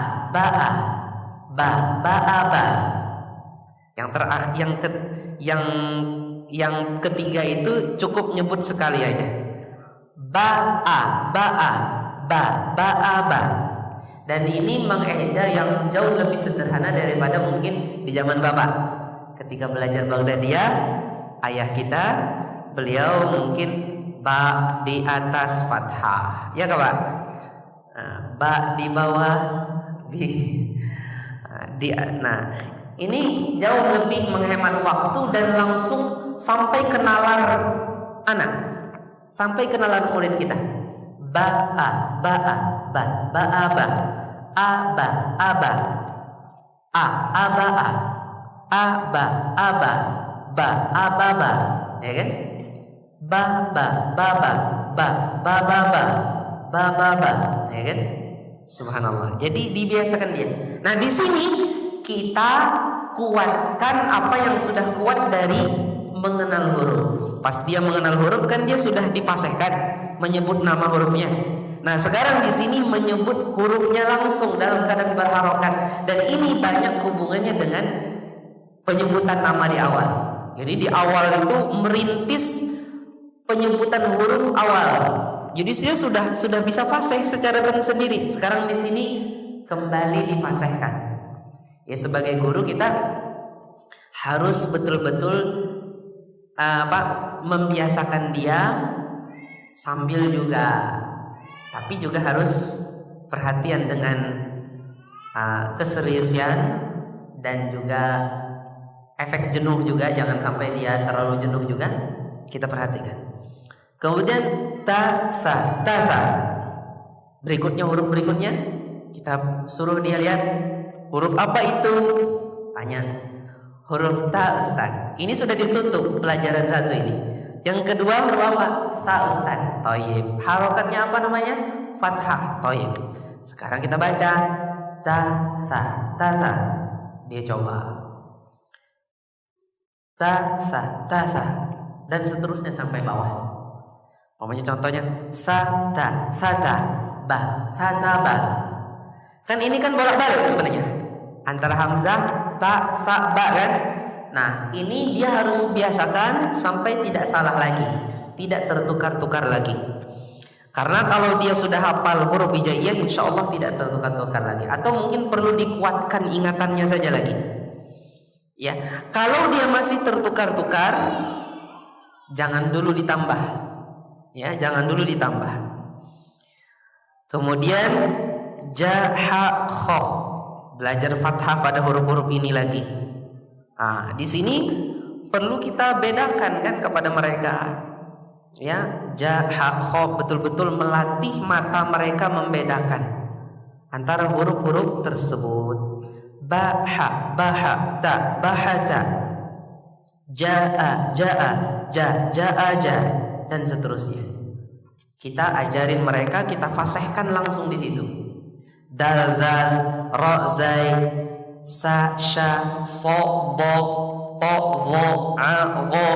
Yang ketiga itu cukup nyebut sekali aja. Ba'a. Dan ini mengeja yang jauh lebih sederhana daripada mungkin di zaman Bapak. Ketika belajar Baghdadiyah, ayah kita, beliau mungkin ba di atas fathah, ya kawan. Ba di bawah, nah ini jauh lebih menghemat waktu dan langsung sampai ke nalar anak, sampai ke nalar murid kita. Ba'a, aba, aba, ya kan? Baba, ya kan? Subhanallah. Jadi dibiasakan dia. Nah di sini kita kuatkan apa yang sudah kuat dari mengenal huruf. Pas dia mengenal huruf kan dia sudah dipasehkan menyebut nama hurufnya. Nah sekarang di sini menyebut hurufnya langsung dalam keadaan berharokat, dan ini banyak hubungannya dengan penyebutan nama di awal. Jadi di awal itu merintis penyebutan huruf awal. Jadi dia sudah bisa fasih secara sendiri. Sekarang di sini kembali difasihkan. Ya sebagai guru kita harus betul-betul membiasakan dia, sambil juga tapi juga harus perhatian dengan keseriusan dan juga efek jenuh juga, jangan sampai dia terlalu jenuh juga kita perhatikan. Kemudian tasa. Berikutnya huruf berikutnya kita suruh dia lihat huruf apa itu. Tanya huruf ta Ustaz. Ini sudah ditutup pelajaran 1 ini. Yang kedua huruf apa? Ta Ustaz. Thayyib. Harokatnya apa namanya? Fathah. Thayyib. Sekarang kita baca tasa. Dia coba tasa dan seterusnya sampai bawah. Contohnya sata ba. Kan ini kan bolak-balik sebenarnya antara hamzah ta sa ba kan. Nah, ini dia harus biasakan sampai tidak salah lagi, tidak tertukar-tukar lagi. Karena kalau dia sudah hafal huruf hijaiyah, insya Allah tidak tertukar-tukar lagi. Atau mungkin perlu dikuatkan ingatannya saja lagi. Ya, kalau dia masih tertukar-tukar, jangan dulu ditambah. Ya, jangan dulu ditambah. Kemudian ja, ha, kho, belajar fathah pada huruf-huruf ini lagi. Nah, di sini perlu kita bedakan kan kepada mereka. Ya, ja, ha, kho, betul-betul melatih mata mereka membedakan antara huruf-huruf tersebut. Ba, ha, baha, ta, bahata, jaa, jaa, ja, jaa, ja, dan seterusnya. Kita ajarin mereka, kita fasihkan langsung di situ. Dal, zal, ra, zai, sa, sha, so, bo, to, vo, a, go,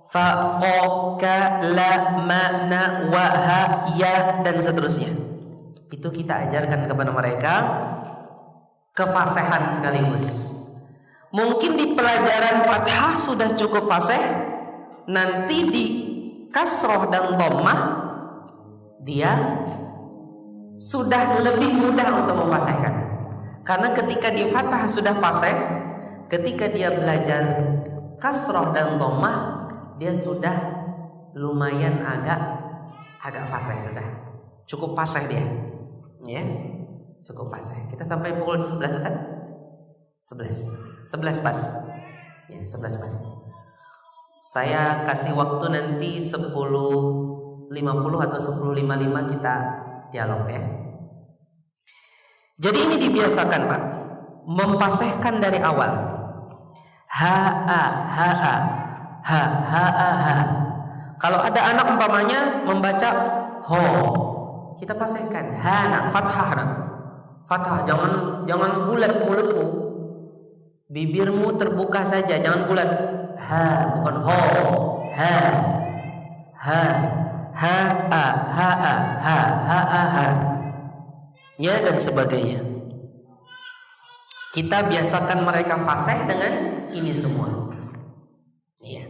fa, ko, ka, la, ma, na, wa, ha, ya, dan seterusnya. Itu kita ajarkan kepada mereka kefasihan sekaligus. Mungkin di pelajaran fathah sudah cukup fasih, nanti di kasroh dan dhammah dia sudah lebih mudah untuk memfasihkan. Karena ketika di fathah sudah fasih, ketika dia belajar kasroh dan dhammah, dia sudah lumayan agak fasih sudah. Cukup fasih dia. Ya. Cukup fasih. Kita sampai pukul 11 kan? 11 pas. Ya, 11 pas. Saya kasih waktu nanti 10.50 atau 10.55 kita dialog ya. Jadi ini dibiasakan Pak, memfasihkan dari awal. Ha a ha a ha ha a ha. Kalau ada anak umpamanya membaca ho, kita fasihkan ha nak fathah nak. Fathah, jangan bulat mulutmu. Bibirmu terbuka saja, jangan bulat. Ha, bukan ho. Ha. Ha. Ha a ha a ha ha a ha. Ya, dan sebagainya. Kita biasakan mereka fasih dengan ini semua. Iya.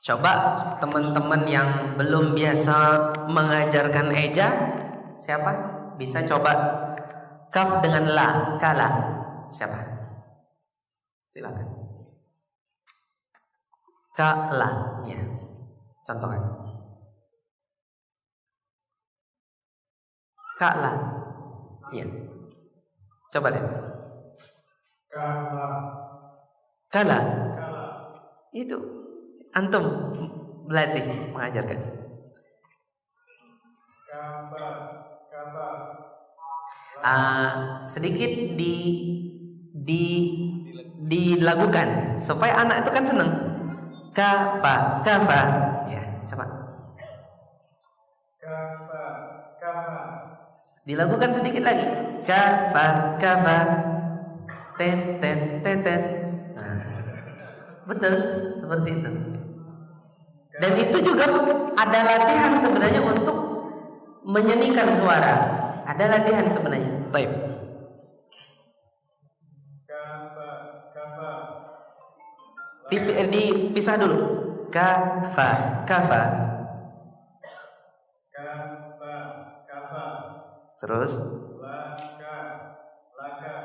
Coba teman-teman yang belum biasa mengajarkan eja, siapa? Bisa coba kaf dengan la, kala. Siapa? Silakan. Kala, ya. Contohkan. Kala. Ya. Coba lihat. Kala. Kala. Kala. Itu antum berlatih mengajarkan. Kafa. Kafa. Sedikit dilakukan supaya anak itu kan senang. Kafa, kafa. Ya, coba. Kafa. Kafa. Dilakukan sedikit lagi. Kafa, kafa. Ten, ten, ten, ten. Nah, betul, seperti itu. Dan itu juga ada latihan sebenarnya untuk menyenikan suara. Ada latihan sebenarnya. Baik. Kafa. Kafa. Dipisah dulu. Kafa, kafa. Kafa. Kafa. Terus Laka. Laka.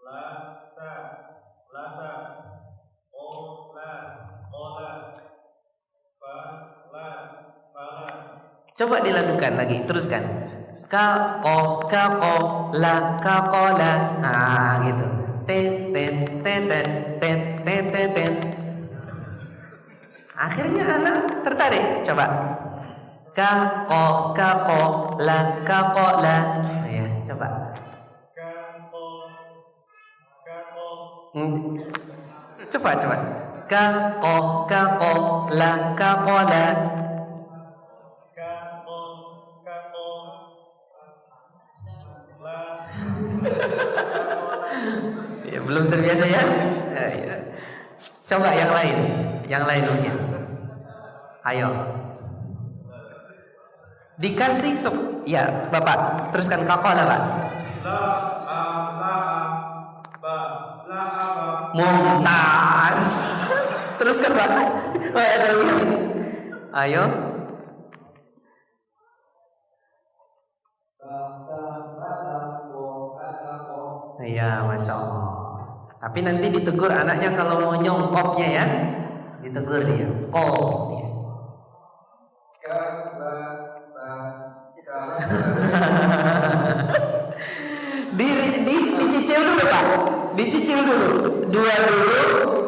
Lata. Lata. Ola. Ola. Fala. Fala. coba dilakukan lagi, teruskan. Ka ko, la, ka ko, la. Nah, gitu. Ten, ten, ten, ten, ten, ten, ten, ten. Akhirnya anak tertarik. Coba. Ka ko, la, ka ko, la. Nah, ya, coba. Kapo. Kapo. Coba. Ka ko, la, ka ko, la. Kapo. Kapo. La. Ya, belum terbiasa ya? Ya. Coba yang lain mungkin. Ayo. Dikasih ya Bapak, teruskan kakola Pak. La a ba la a ba. Mumtaz. Teruskan Pak. Oh, ada lagi. Ayo. Iya, masya Allah. Tapi nanti ditegur anaknya kalau mau nyongkofnya ya, ditegur dia. Kof. Ya. Dicicil dulu Pak. Dicicil dulu. Dua dulu,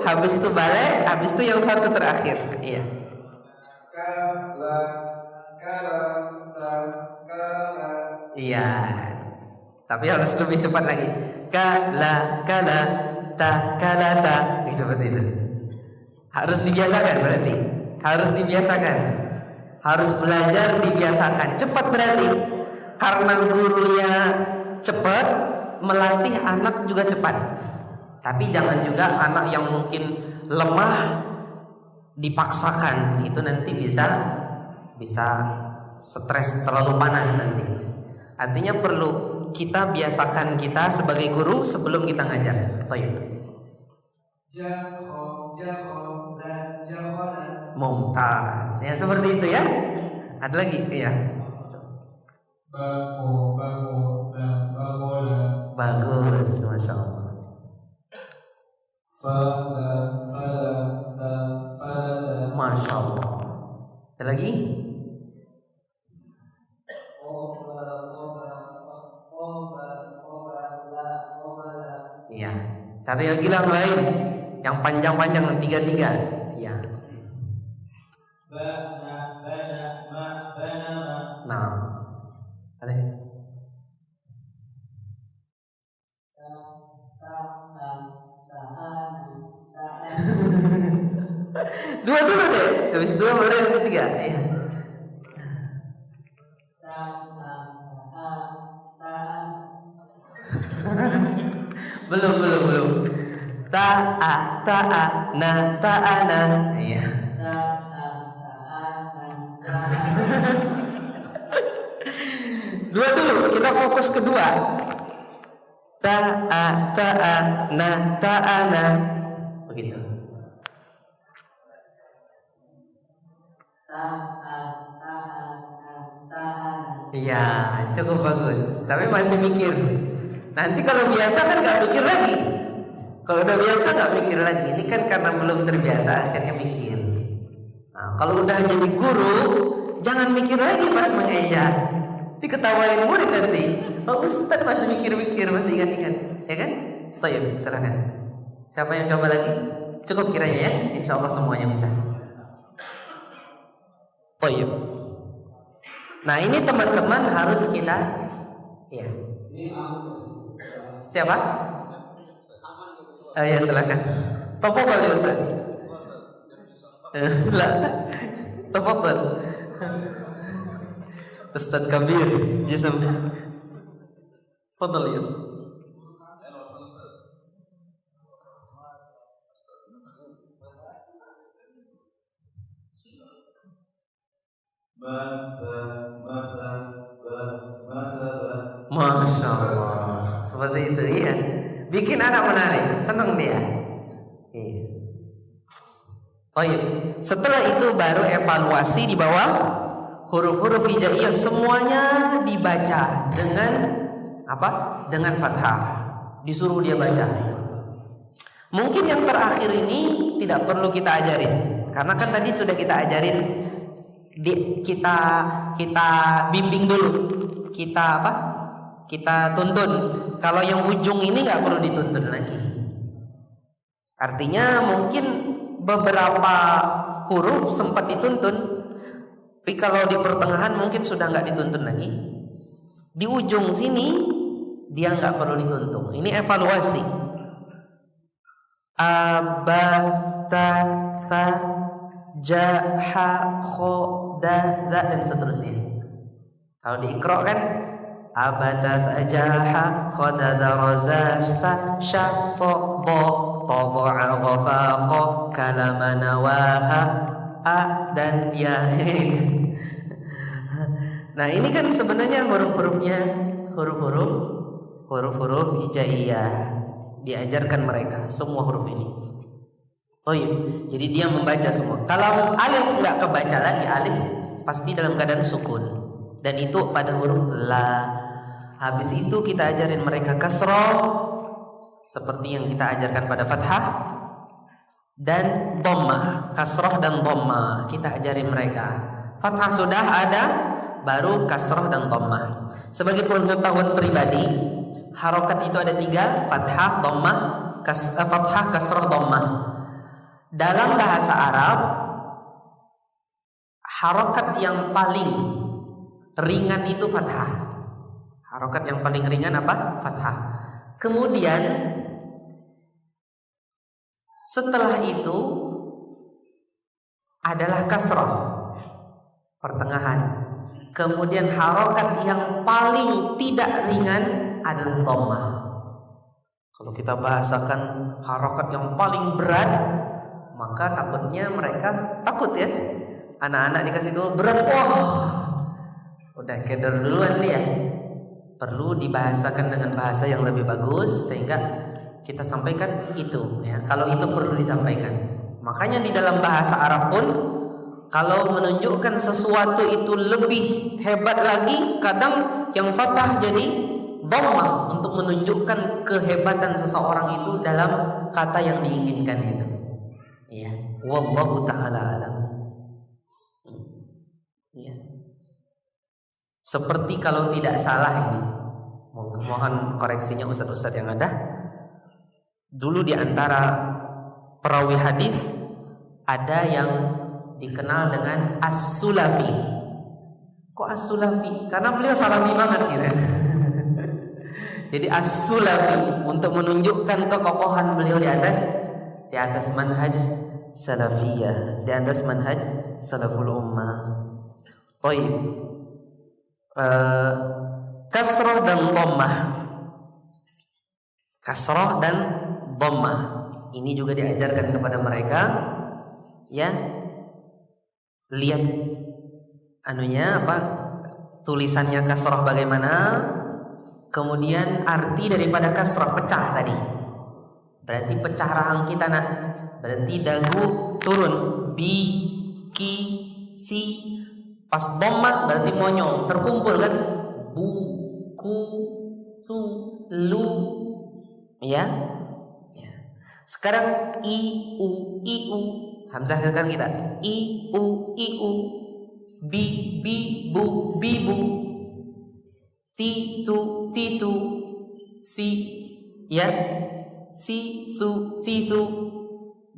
habis itu balik, habis itu yang satu terakhir. Iya. Iya. Tapi harus lebih cepat lagi. Kala ta. Seperti itu. Harus dibiasakan berarti. Harus dibiasakan. Harus belajar dibiasakan. Cepat berarti. Karena gurunya cepat, melatih anak juga cepat. Tapi jangan juga anak yang mungkin lemah dipaksakan, itu nanti bisa stres, terlalu panas nanti. Artinya perlu kita biasakan kita sebagai guru sebelum kita ngajar. Mumtaz. Ya seperti itu ya. Ada lagi ya. Bagus, masya Allah. Masya Allah. Ada lagi? Iya. Cari yang gila lain, yang panjang-panjang, tiga. Iya. Nah, ada. Dua dulu deh, habis dua baru yang ketiga. Ya. belum. Ta'a, ta'ana. Iya. Dua dulu, kita fokus kedua. Ta'ana. Begitu. Iya, cukup bagus. Tapi masih mikir. Nanti kalau biasa kan nggak mikir lagi. Kalau udah biasa nggak mikir lagi. Ini kan karena belum terbiasa akhirnya mikir. Nah, kalau udah jadi guru, jangan mikir lagi pas mengajar. Diketawain murid nanti. Oh, Ustadz masih mikir-mikir, masih ingat-ingat, ya kan? Toyib, silakan. Siapa yang coba lagi? Cukup kiranya ya. Insya Allah semuanya bisa. Toyib. Nah ini teman-teman harus kita, ya. Siapa? Ya silakan. Tafadhal ya Ustaz. Lah, tafadhal. Ustaz Kabir, jism. Tafadhal ya Ustaz. Masya Allah. Seperti itu, iya. Bikin anak menarik, senang dia. Iya. Oh iya. Setelah itu baru evaluasi di bawah huruf-huruf hijaiyah semuanya dibaca dengan apa? Dengan fathah. Disuruh dia baca. Mungkin yang terakhir ini tidak perlu kita ajarin, karena kan tadi sudah kita ajarin. Kita bimbing dulu, kita apa? Kita tuntun. Kalau yang ujung ini nggak perlu dituntun lagi. Artinya mungkin beberapa huruf sempat dituntun, tapi kalau di pertengahan mungkin sudah nggak dituntun lagi. Di ujung sini dia nggak perlu dituntun. Ini evaluasi. Abata fa jaha khoda dan seterusnya. Kalau di Iqra kan abata fajaha khoda raza sa sha so bo tadha ghafaqa kalama nawaha a dan ya. Nah ini kan sebenarnya huruf-hurufnya huruf-huruf hijaiyah. diajarkan mereka semua huruf ini. Oh iya, jadi dia membaca semua. Kalau alif nggak kebaca lagi, alif pasti dalam keadaan sukun, dan itu pada huruf la. Habis itu kita ajarin mereka kasroh seperti yang kita ajarkan pada fathah, dan dhammah, kasroh dan dhammah kita ajarin mereka. Fathah sudah ada, baru kasroh dan dhammah. Sebagai pengetahuan pribadi, harokat itu ada 3, fathah, dhammah, fathah, kasroh, dhammah. Dalam bahasa Arab, harokat yang paling ringan itu fathah. Harokat yang paling ringan apa? Fathah. Kemudian setelah itu adalah kasroh, pertengahan. Kemudian harokat yang paling tidak ringan adalah dhammah. Kalau kita bahasakan harokat yang paling berat, maka takutnya mereka takut ya. Anak-anak dikasih itu berat, wah, udah keder duluan dia. Perlu dibahasakan dengan bahasa yang lebih bagus sehingga kita sampaikan itu ya. Kalau itu perlu disampaikan. Makanya di dalam bahasa Arab pun kalau menunjukkan sesuatu itu lebih hebat lagi, kadang yang fathah jadi dhammah untuk menunjukkan kehebatan seseorang itu dalam kata yang diinginkan itu. Ya, wallahu taala alam. Ya. Seperti kalau tidak salah ini, mohon koreksinya ustadz-ustadz yang ada. Dulu di antara perawi hadis ada yang dikenal dengan As-Sulafi. Kok As-Sulafi? Karena beliau salafi banget gitu. Jadi As-Sulafi untuk menunjukkan kekokohan beliau di atas manhaj salafiyah, di atas manhaj salaful ummah. Baik. Kasrah dan dhammah. Kasrah dan dhammah ini juga diajarkan kepada mereka ya. Lihat anunya apa, tulisannya kasrah bagaimana, kemudian arti daripada kasrah pecah tadi. Berarti pecah rahang kita nak. Berarti dagu turun, bi, ki, si. Pas dhammah berarti monyong, terkumpul kan? Bu, ku, su, lu. Ya. Ya. Sekarang i, u, hamzah kan kita. I, u, bi, bu, bibu. Ti, tu, si, ya. Si, su,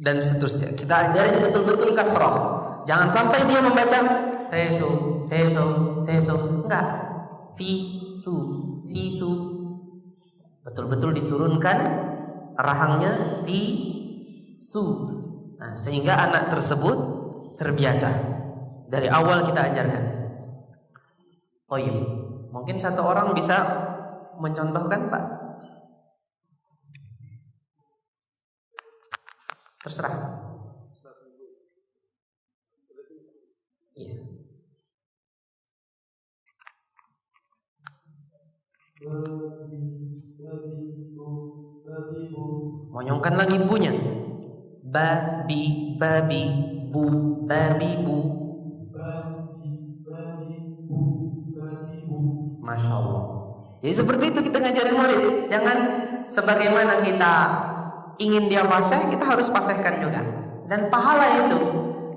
dan seterusnya. Kita ajarin betul-betul kasrah. Jangan sampai dia membaca fesu. Enggak. Fi, su. Betul-betul diturunkan rahangnya fi, su. Nah, sehingga anak tersebut terbiasa. Dari awal kita ajarkan. Oh iya. Mungkin satu orang bisa mencontohkan, Pak? Terserah. Iya. Monyongkan lagi bunya. Babi, bu, babi, bu. Masya Allah. Jadi seperti itu kita ngajarin murid. Jangan sebagaimana kita ingin dia fasih, kita harus fasihkan juga. Dan pahala itu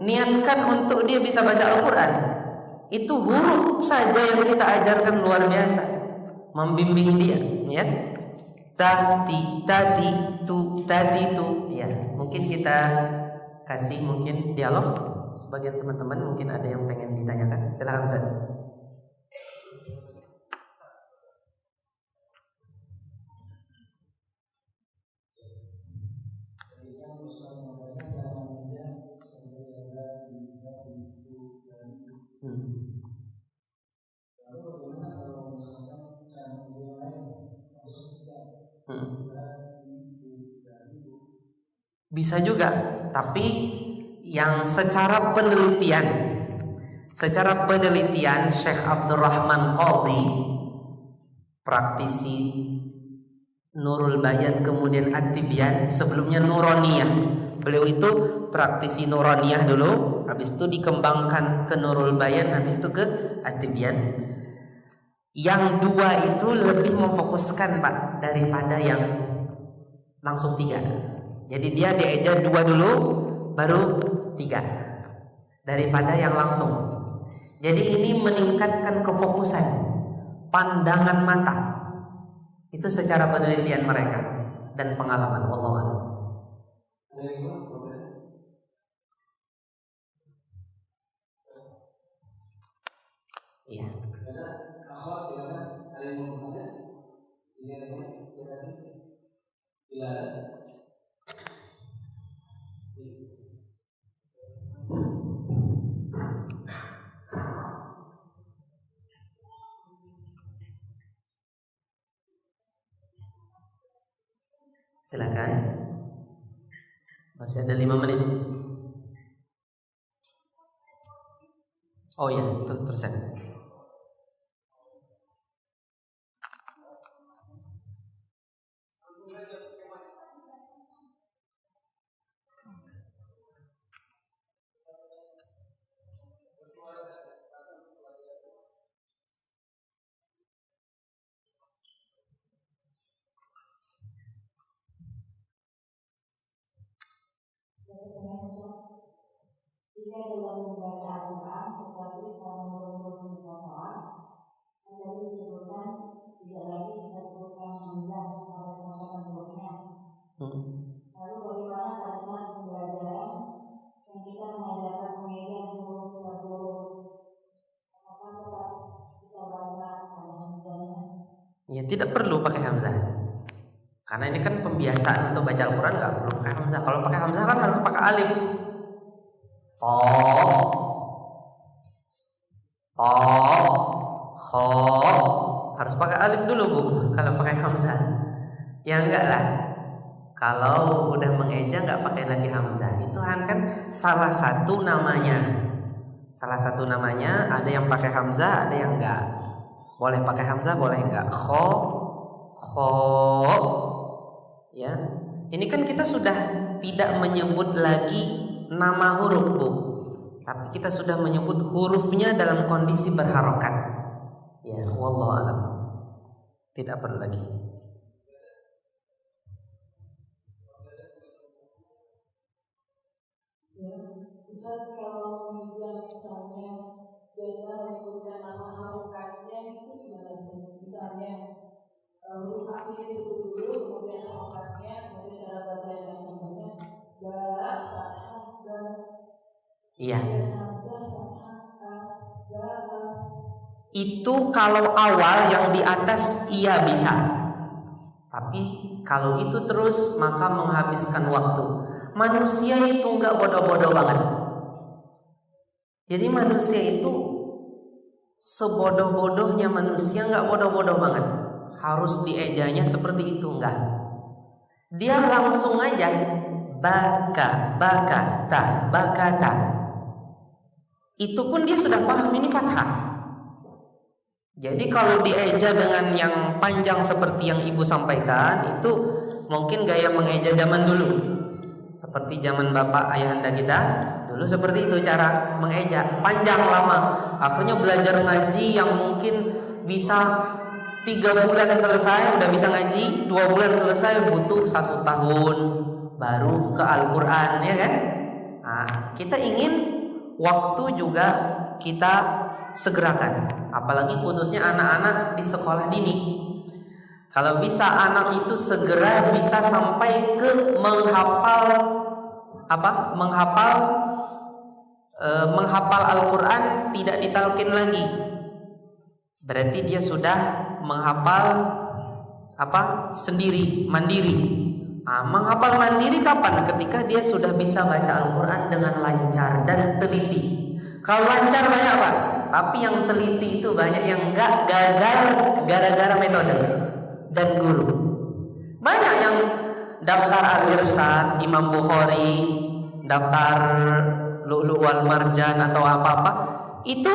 niatkan untuk dia bisa baca Al-Quran. Itu huruf saja yang kita ajarkan luar biasa, membimbing dia ya. Tati, tu, ya. Mungkin kita kasih mungkin dialog sebagian teman-teman, mungkin ada yang pengen ditanyakan. Silakan Ustaz. Bisa juga, tapi yang secara penelitian Syekh Abdurrahman Qadhi, praktisi Nurul Bayan kemudian At-Tibyan, sebelumnya Nuroniyah. Beliau itu praktisi Nuroniyah dulu, habis itu dikembangkan ke Nurul Bayan, habis itu ke At-Tibyan. Yang dua itu lebih memfokuskan Pak daripada yang langsung 3. Jadi dia dieja 2 dulu baru 3 daripada yang langsung. Jadi ini meningkatkan kefokusan, pandangan mata. Itu secara penelitian mereka dan pengalaman. Wallahu a'lam. Iya. Silakan. Masih ada 5 menit. Oh ya, terusan. Jika dalam membaca Al-Quran seperti pada huruf-huruf muqatta'ah yang tadi disebutkan, tidak lagi kita sebutkan hamzah pada pengucapan hurufnya. Lalu bagaimana pada saat pembelajaran yang kita mengajarkan mengeja huruf per huruf, apakah tetap kita baca pada hamzahnya? Ya tidak perlu pakai hamzah. Karena ini kan pembiasaan untuk baca Al-Quran, nggak perlu pakai hamzah. Kalau pakai hamzah kan harus pakai alif. To, kho, harus pakai alif dulu Bu. Kalau pakai hamzah, ya enggak lah. Kalau udah mengeja nggak pakai lagi hamzah, itu kan salah satu namanya. Salah satu namanya ada yang pakai hamzah, ada yang enggak. Boleh pakai hamzah, boleh enggak. Kho, ya. Ini kan kita sudah tidak menyebut lagi nama huruf Bu, tapi kita sudah menyebut hurufnya dalam kondisi berharokat. Ya, wallahu a'lam. Tidak perlu lagi. Ustaz, kalau mengeja misalnya dengan menyebutkan nama harokatnya itu gimana? Misalnya huruf asli disebut dulu, kemudian harokatnya, kemudian cara baca yang contohnya ba, fathah, ba. Iya. Hamzah, fathah, a, ba, a. Itu kalau awal yang di atas iya bisa. Tapi kalau itu terus maka menghabiskan waktu. Manusia itu enggak bodoh-bodoh banget. Jadi manusia itu sebodoh-bodohnya manusia enggak bodoh-bodoh banget. Harus diejanya seperti itu enggak. Dia langsung aja bakata. Itu pun dia sudah paham ini fathah. Jadi kalau dieja dengan yang panjang seperti yang Ibu sampaikan, itu mungkin gaya mengeja zaman dulu. Seperti zaman bapak ayahanda kita dulu seperti itu cara mengeja, panjang lama. Akhirnya belajar ngaji yang mungkin bisa 3 bulan selesai udah bisa ngaji, 2 bulan selesai butuh 1 tahun baru ke Al-Quran, ya kan? Nah, kita ingin waktu juga kita segerakan, apalagi khususnya anak-anak di sekolah dini. Kalau bisa anak itu segera bisa sampai ke menghafal Al-Quran, tidak ditalkin lagi. Berarti dia sudah menghafal sendiri, mandiri. Menghafal mandiri kapan? Ketika dia sudah bisa baca Al-Quran dengan lancar dan teliti. Kalau lancar banyak Pak, tapi yang teliti itu banyak yang enggak, gagal gara-gara metode dan guru. Banyak yang daftar Al-Irsyad, Imam Bukhari, daftar Lu'lu' wal Marjan atau apa-apa, itu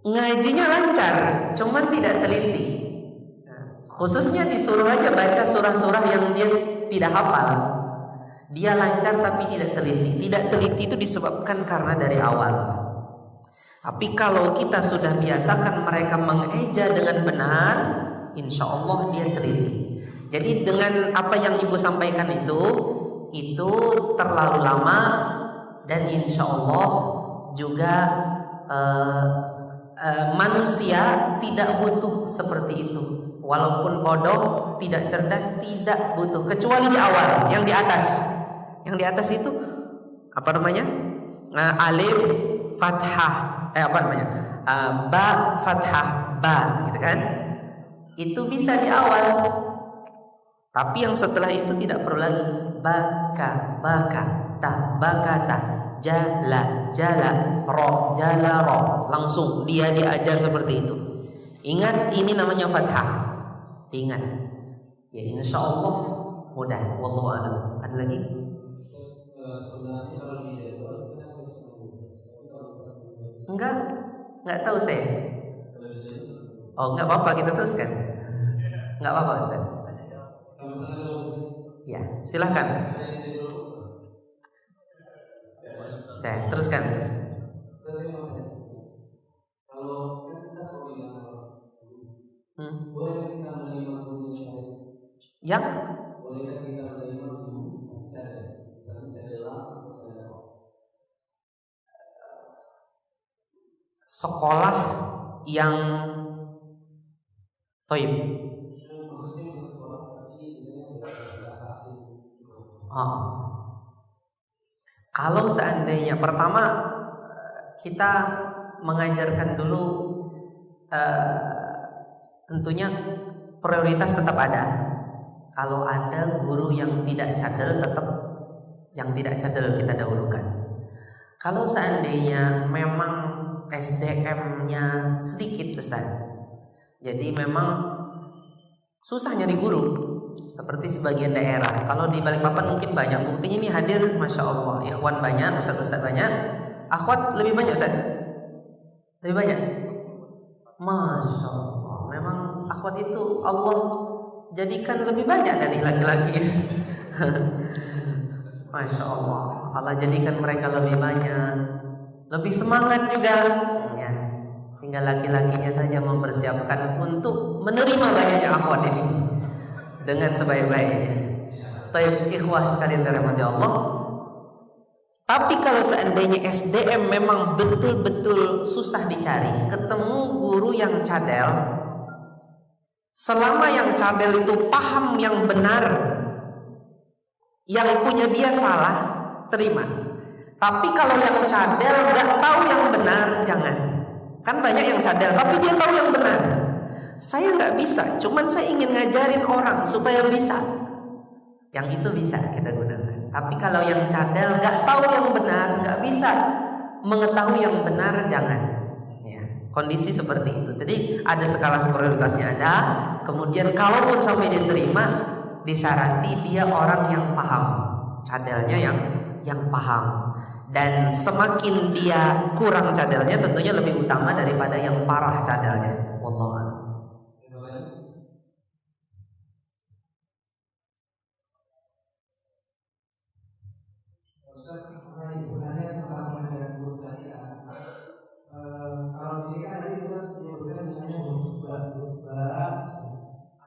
ngajinya lancar, cuman tidak teliti. Khususnya disuruh aja baca surah-surah yang dia tidak hafal. Dia lancar tapi tidak teliti. Tidak teliti itu disebabkan karena dari awal. Tapi kalau kita sudah biasakan mereka mengeja dengan benar, insya Allah dia teliti. Jadi dengan apa yang ibu sampaikan itu terlalu lama, dan insya Allah juga manusia tidak butuh seperti itu. Walaupun bodoh, tidak cerdas, tidak butuh, kecuali di awal, yang di atas. Yang di atas itu apa namanya? Alif fathah, ba fathah, ba, gitu kan? Itu bisa di awal. Tapi yang setelah itu tidak perlu lagi. Baka, bakata, jala, ro, jala, ro. Langsung dia diajar seperti itu. Ingat, ini namanya fathah. Diingat. Ya, insya Allah mudah. Wallahu a'lam. Ada lagi? Enggak tahu saya. Oh, enggak apa-apa, kita teruskan. Enggak apa-apa, Ustaz. Ya, silakan. Teruskan. Yang sekolah yang toib. Kalau seandainya pertama kita mengajarkan dulu, tentunya prioritas tetap ada. Kalau ada guru yang tidak cadel, tetap yang tidak cadel kita dahulukan. Kalau seandainya memang SDM-nya sedikit besar, jadi memang susah nyari guru, seperti sebagian daerah. Kalau di Balikpapan mungkin banyak, buktinya ini hadir, masya Allah, ikhwan banyak, ustaz-ustaz banyak, akhwat lebih banyak, Ustaz? Lebih banyak? Masya Allah, memang akhwat itu Allah jadikan lebih banyak dari laki-laki. Masya Allah, Allah jadikan mereka lebih banyak, lebih semangat juga. Ya, tinggal laki-lakinya saja mempersiapkan untuk menerima banyaknya akhwat ini dengan sebaik-baiknya. Taib ikhwah sekalian dirahmati Allah. Tapi kalau seandainya SDM memang betul-betul susah dicari, ketemu guru yang cadel, selama yang cadel itu paham yang benar, yang punya dia salah, terima. Tapi kalau yang cadel gak tahu yang benar, jangan. Kan banyak yang cadel tapi dia tahu yang benar. Saya gak bisa, cuman saya ingin ngajarin orang supaya bisa. Yang itu bisa kita gunakan. Tapi kalau yang cadel gak tahu yang benar, gak bisa mengetahui yang benar, jangan. Ya, kondisi seperti itu. Jadi ada skala prioritasnya ada. Kemudian kalaupun sampai diterima, disyarati dia orang yang paham, cadelnya yang paham. Dan semakin dia kurang cadelnya, tentunya lebih utama daripada yang parah cadelnya. Wallahu a'lam. Kalau di sini kan tadi Ustaz menyebutkan misalnya huruf ba,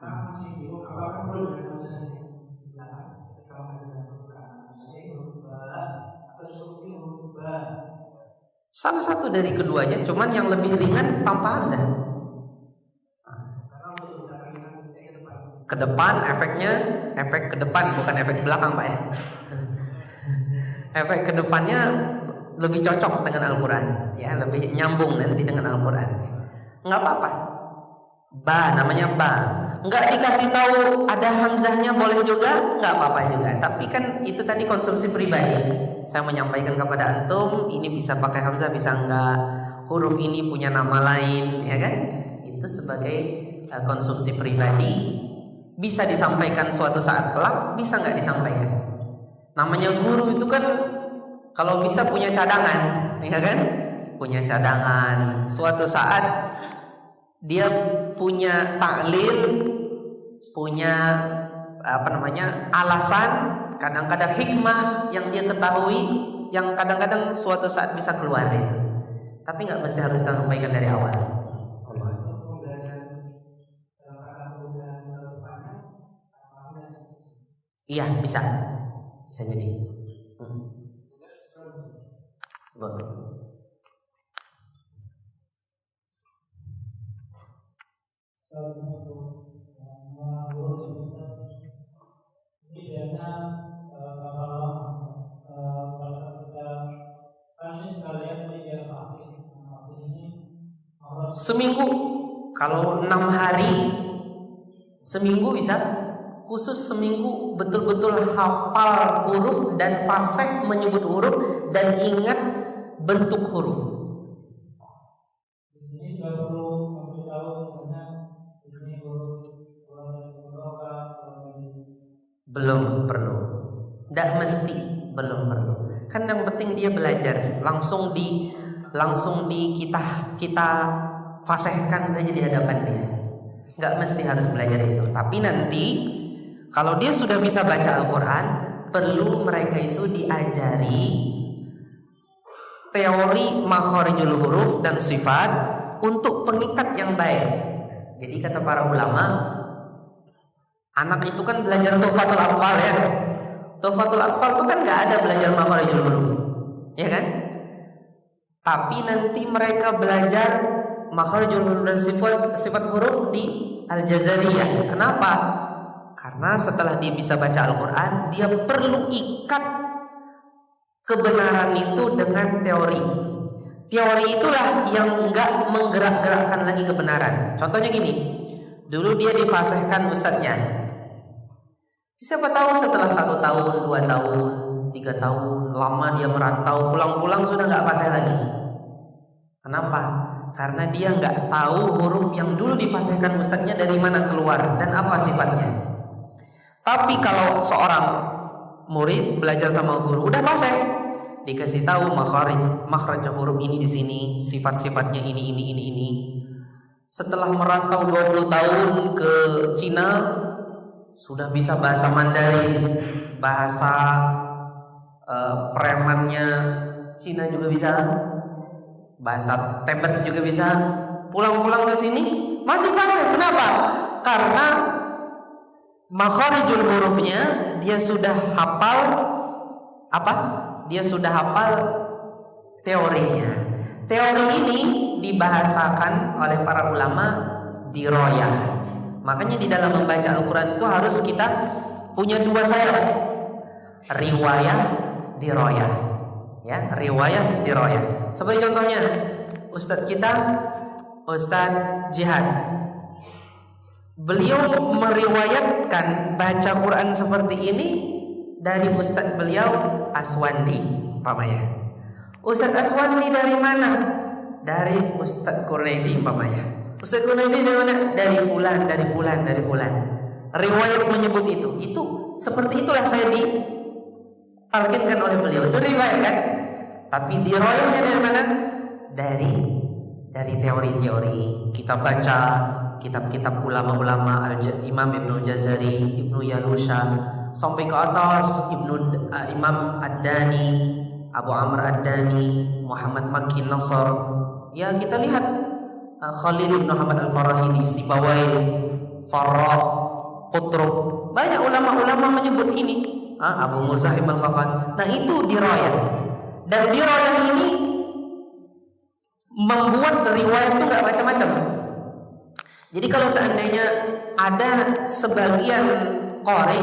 masih bingung apakah perlu dengan misalnya kalau misalnya huruf misalnya huruf ba atau seperti huruf ba. Salah satu dari keduanya, cuman yang lebih ringan tanpa hamzah. Ke depan efeknya efek ke depan, bukan efek belakang, Pak ya. Efek ke depannya lebih cocok dengan Al-Quran, ya, lebih nyambung nanti dengan Al-Quran. Nggak apa-apa. Ba namanya ba. Nggak dikasih tahu ada hamzahnya boleh juga, nggak apa-apa juga. Tapi kan itu tadi konsumsi pribadi. Saya menyampaikan kepada antum, ini bisa pakai hamzah, bisa enggak. Huruf ini punya nama lain, ya kan? Itu sebagai konsumsi pribadi. Bisa disampaikan suatu saat kelak, bisa nggak disampaikan. Namanya guru itu kan kalau bisa punya cadangan, ya kan? Punya cadangan. Suatu saat dia punya taklil, punya alasan, kadang-kadang hikmah yang dia ketahui, yang kadang-kadang suatu saat bisa keluar itu. Tapi nggak mesti harus sampaikan dari awal. Allah. Iya, bisa jadi. Betul. Seminggu, kalau 6 hari, seminggu bisa. Khusus seminggu betul-betul hafal huruf dan fasih menyebut huruf dan ingat bentuk huruf. Di sini sudah perlu memberitahu misalnya ini huruf belum perlu. Tidak mesti, belum perlu. Kan yang penting dia belajar, langsung di kita fasihkan saja di hadapan dia. Nggak mesti harus belajar itu. Tapi nanti kalau dia sudah bisa baca Al-Quran, perlu mereka itu diajari teori makharijul huruf dan sifat untuk pengikat yang baik. Jadi kata para ulama, anak itu kan belajar Tuhfatul Atfal ya. Tuhfatul Atfal itu kan nggak ada belajar makharijul huruf, ya kan? Tapi nanti mereka belajar makharijul huruf dan sifat huruf di Al-Jazariyah. Kenapa? Karena setelah dia bisa baca Al-Quran, dia perlu ikat kebenaran itu dengan teori. Teori itulah yang enggak menggerak-gerakkan lagi kebenaran. Contohnya gini, dulu dia difasihkan ustadznya. Siapa tahu setelah 1 tahun, 2 tahun, 3 tahun, lama dia merantau, pulang-pulang sudah enggak fasih lagi. Kenapa? Karena dia enggak tahu huruf yang dulu difasihkan ustadznya dari mana keluar dan apa sifatnya. Tapi kalau seorang murid belajar sama guru udah fasih, dikasih tahu makhraj huruf ini di sini, sifat-sifatnya ini. Setelah merantau 20 tahun ke Cina, sudah bisa bahasa Mandarin, bahasa premannya Cina juga bisa, bahasa Tibet juga bisa. Pulang-pulang ke sini masih fasih. Kenapa? Karena makharijul hurufnya dia sudah hafal apa? Dia sudah hafal teorinya. Teori ini dibahasakan oleh para ulama dirayah. Makanya di dalam membaca Al-Quran itu harus kita punya 2 sayap, riwayah, dirayah. Ya, riwayah, dirayah. Sebagai contohnya, Ustadz kita, Ustadz Jihad, beliau meriwayatkan baca Quran seperti ini dari Ustadz beliau Aswandi, umpamanya. Ustadz Aswandi dari mana? Dari Ustadz Quraidi, umpamanya. Ustadz Quraidi dari mana? Dari fulan. Riwayat menyebut itu. Itu seperti itulah saya ditalkinkan oleh beliau. Itu riwayat kan? Tapi dirayahnya dari mana? Dari teori-teori. Kita baca kitab-kitab ulama-ulama, Imam Ibnu Jazari, Ibnu Yanusha, sampai ke atas Imam Ad-Dani, Abu Amr Ad-Dani, Muhammad Makin Nasr. Ya, kita lihat Khalil bin Muhammad Al-Farahidi, Sibawai, Farrah, Qutrub. Banyak ulama-ulama menyebut ini. Abu Muzahim Al-Khaqan. Nah, itu dirayah. Dan dirayah ini membuat riwayat itu enggak macam-macam. Jadi kalau seandainya ada sebagian qari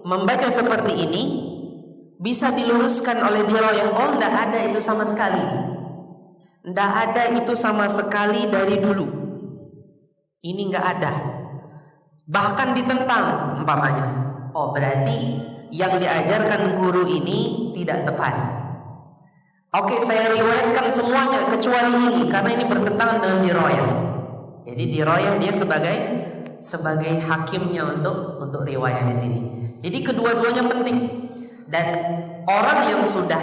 membaca seperti ini, bisa diluruskan oleh dirayah. Oh, tidak ada itu sama sekali. Tidak ada itu sama sekali dari dulu. Ini nggak ada. Bahkan ditentang umpamanya. Oh, berarti yang diajarkan guru ini tidak tepat. Oke, saya riwayatkan semuanya kecuali ini karena ini bertentangan dengan dirayah. Jadi dirayah dia sebagai hakimnya untuk riwayah di sini. Jadi kedua-duanya penting. Dan orang yang sudah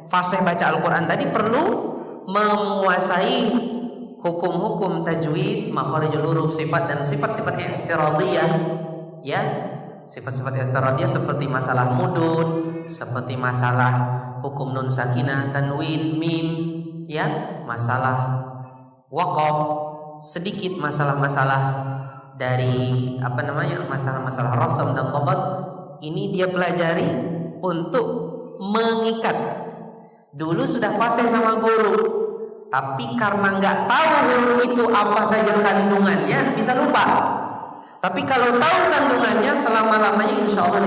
fasih baca Al-Quran tadi perlu menguasai hukum-hukum tajwid, makharijul huruf, sifat dan sifat-sifat i'tiradiyah ya sifat-sifat i'tiradiyah seperti masalah mudud, seperti masalah hukum nun sakinah, tanwin, mim, ya, masalah waqaf, sedikit masalah-masalah dari masalah-masalah rasam dan dhabt. Ini dia pelajari untuk mengikat. Dulu sudah fasih sama guru, tapi karena nggak tahu huruf itu apa saja kandungannya, bisa lupa. Tapi kalau tahu kandungannya, selama-lamanya insya Allah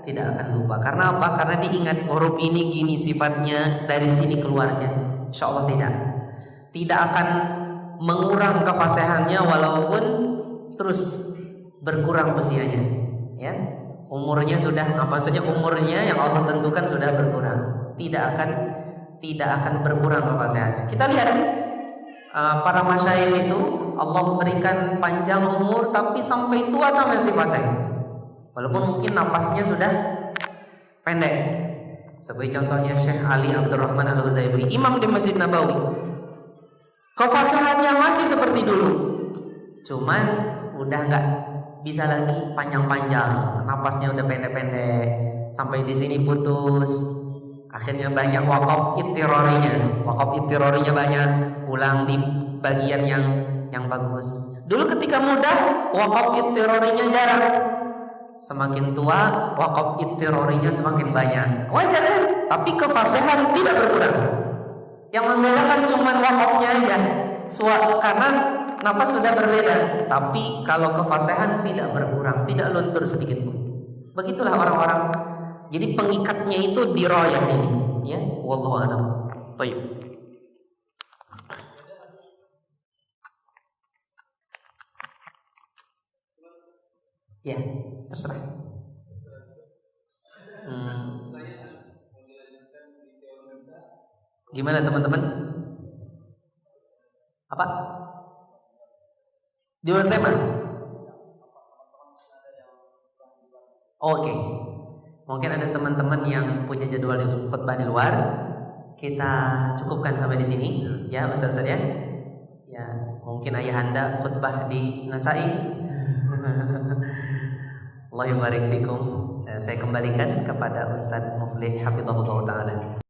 tidak akan lupa. Karena apa? Karena diingat huruf ini gini sifatnya, dari sini keluarnya. Insya Allah tidak akan mengurang kefasihannya walaupun terus berkurang usianya. Ya, umurnya umurnya yang Allah tentukan sudah berkurang. Tidak akan berkurang kefasihannya. Kita lihat para masyayikh itu Allah berikan panjang umur tapi sampai tua masih fasih. Walaupun mungkin napasnya sudah pendek. Seperti contohnya Syekh Ali Abdurrahman Al-Hudzaifiri, imam di Masjid Nabawi. Kefasihannya masih seperti dulu. Cuman udah nggak bisa lagi panjang-panjang. Napasnya udah pendek-pendek. Sampai di sini putus. Akhirnya banyak waqaf ittirarinya banyak, ulang di bagian yang bagus. Dulu ketika muda waqaf ittirarinya jarang. Semakin tua waqaf ittirarinya semakin banyak. Wajar kan? Tapi kefasihan tidak berkurang. Yang membedakan cuma waqafnya aja. Karena napas sudah berbeda. Tapi kalau kefasihan tidak berkurang, tidak luntur sedikit pun. Begitulah orang-orang. Jadi pengikatnya itu dirayah ini, ya. Wallahu a'lam. Baik. Ya, terserah. Gimana teman-teman? Apa? Di luar tema? Oke. Mungkin ada teman-teman yang punya jadwal khutbah di luar. Kita cukupkan sampai di sini, ya Ustaz ya. Ya, mungkin ayahanda khutbah di Nasai. Allah yubarik fikum. Saya kembalikan kepada Ustaz Muflih hafizahullah taala.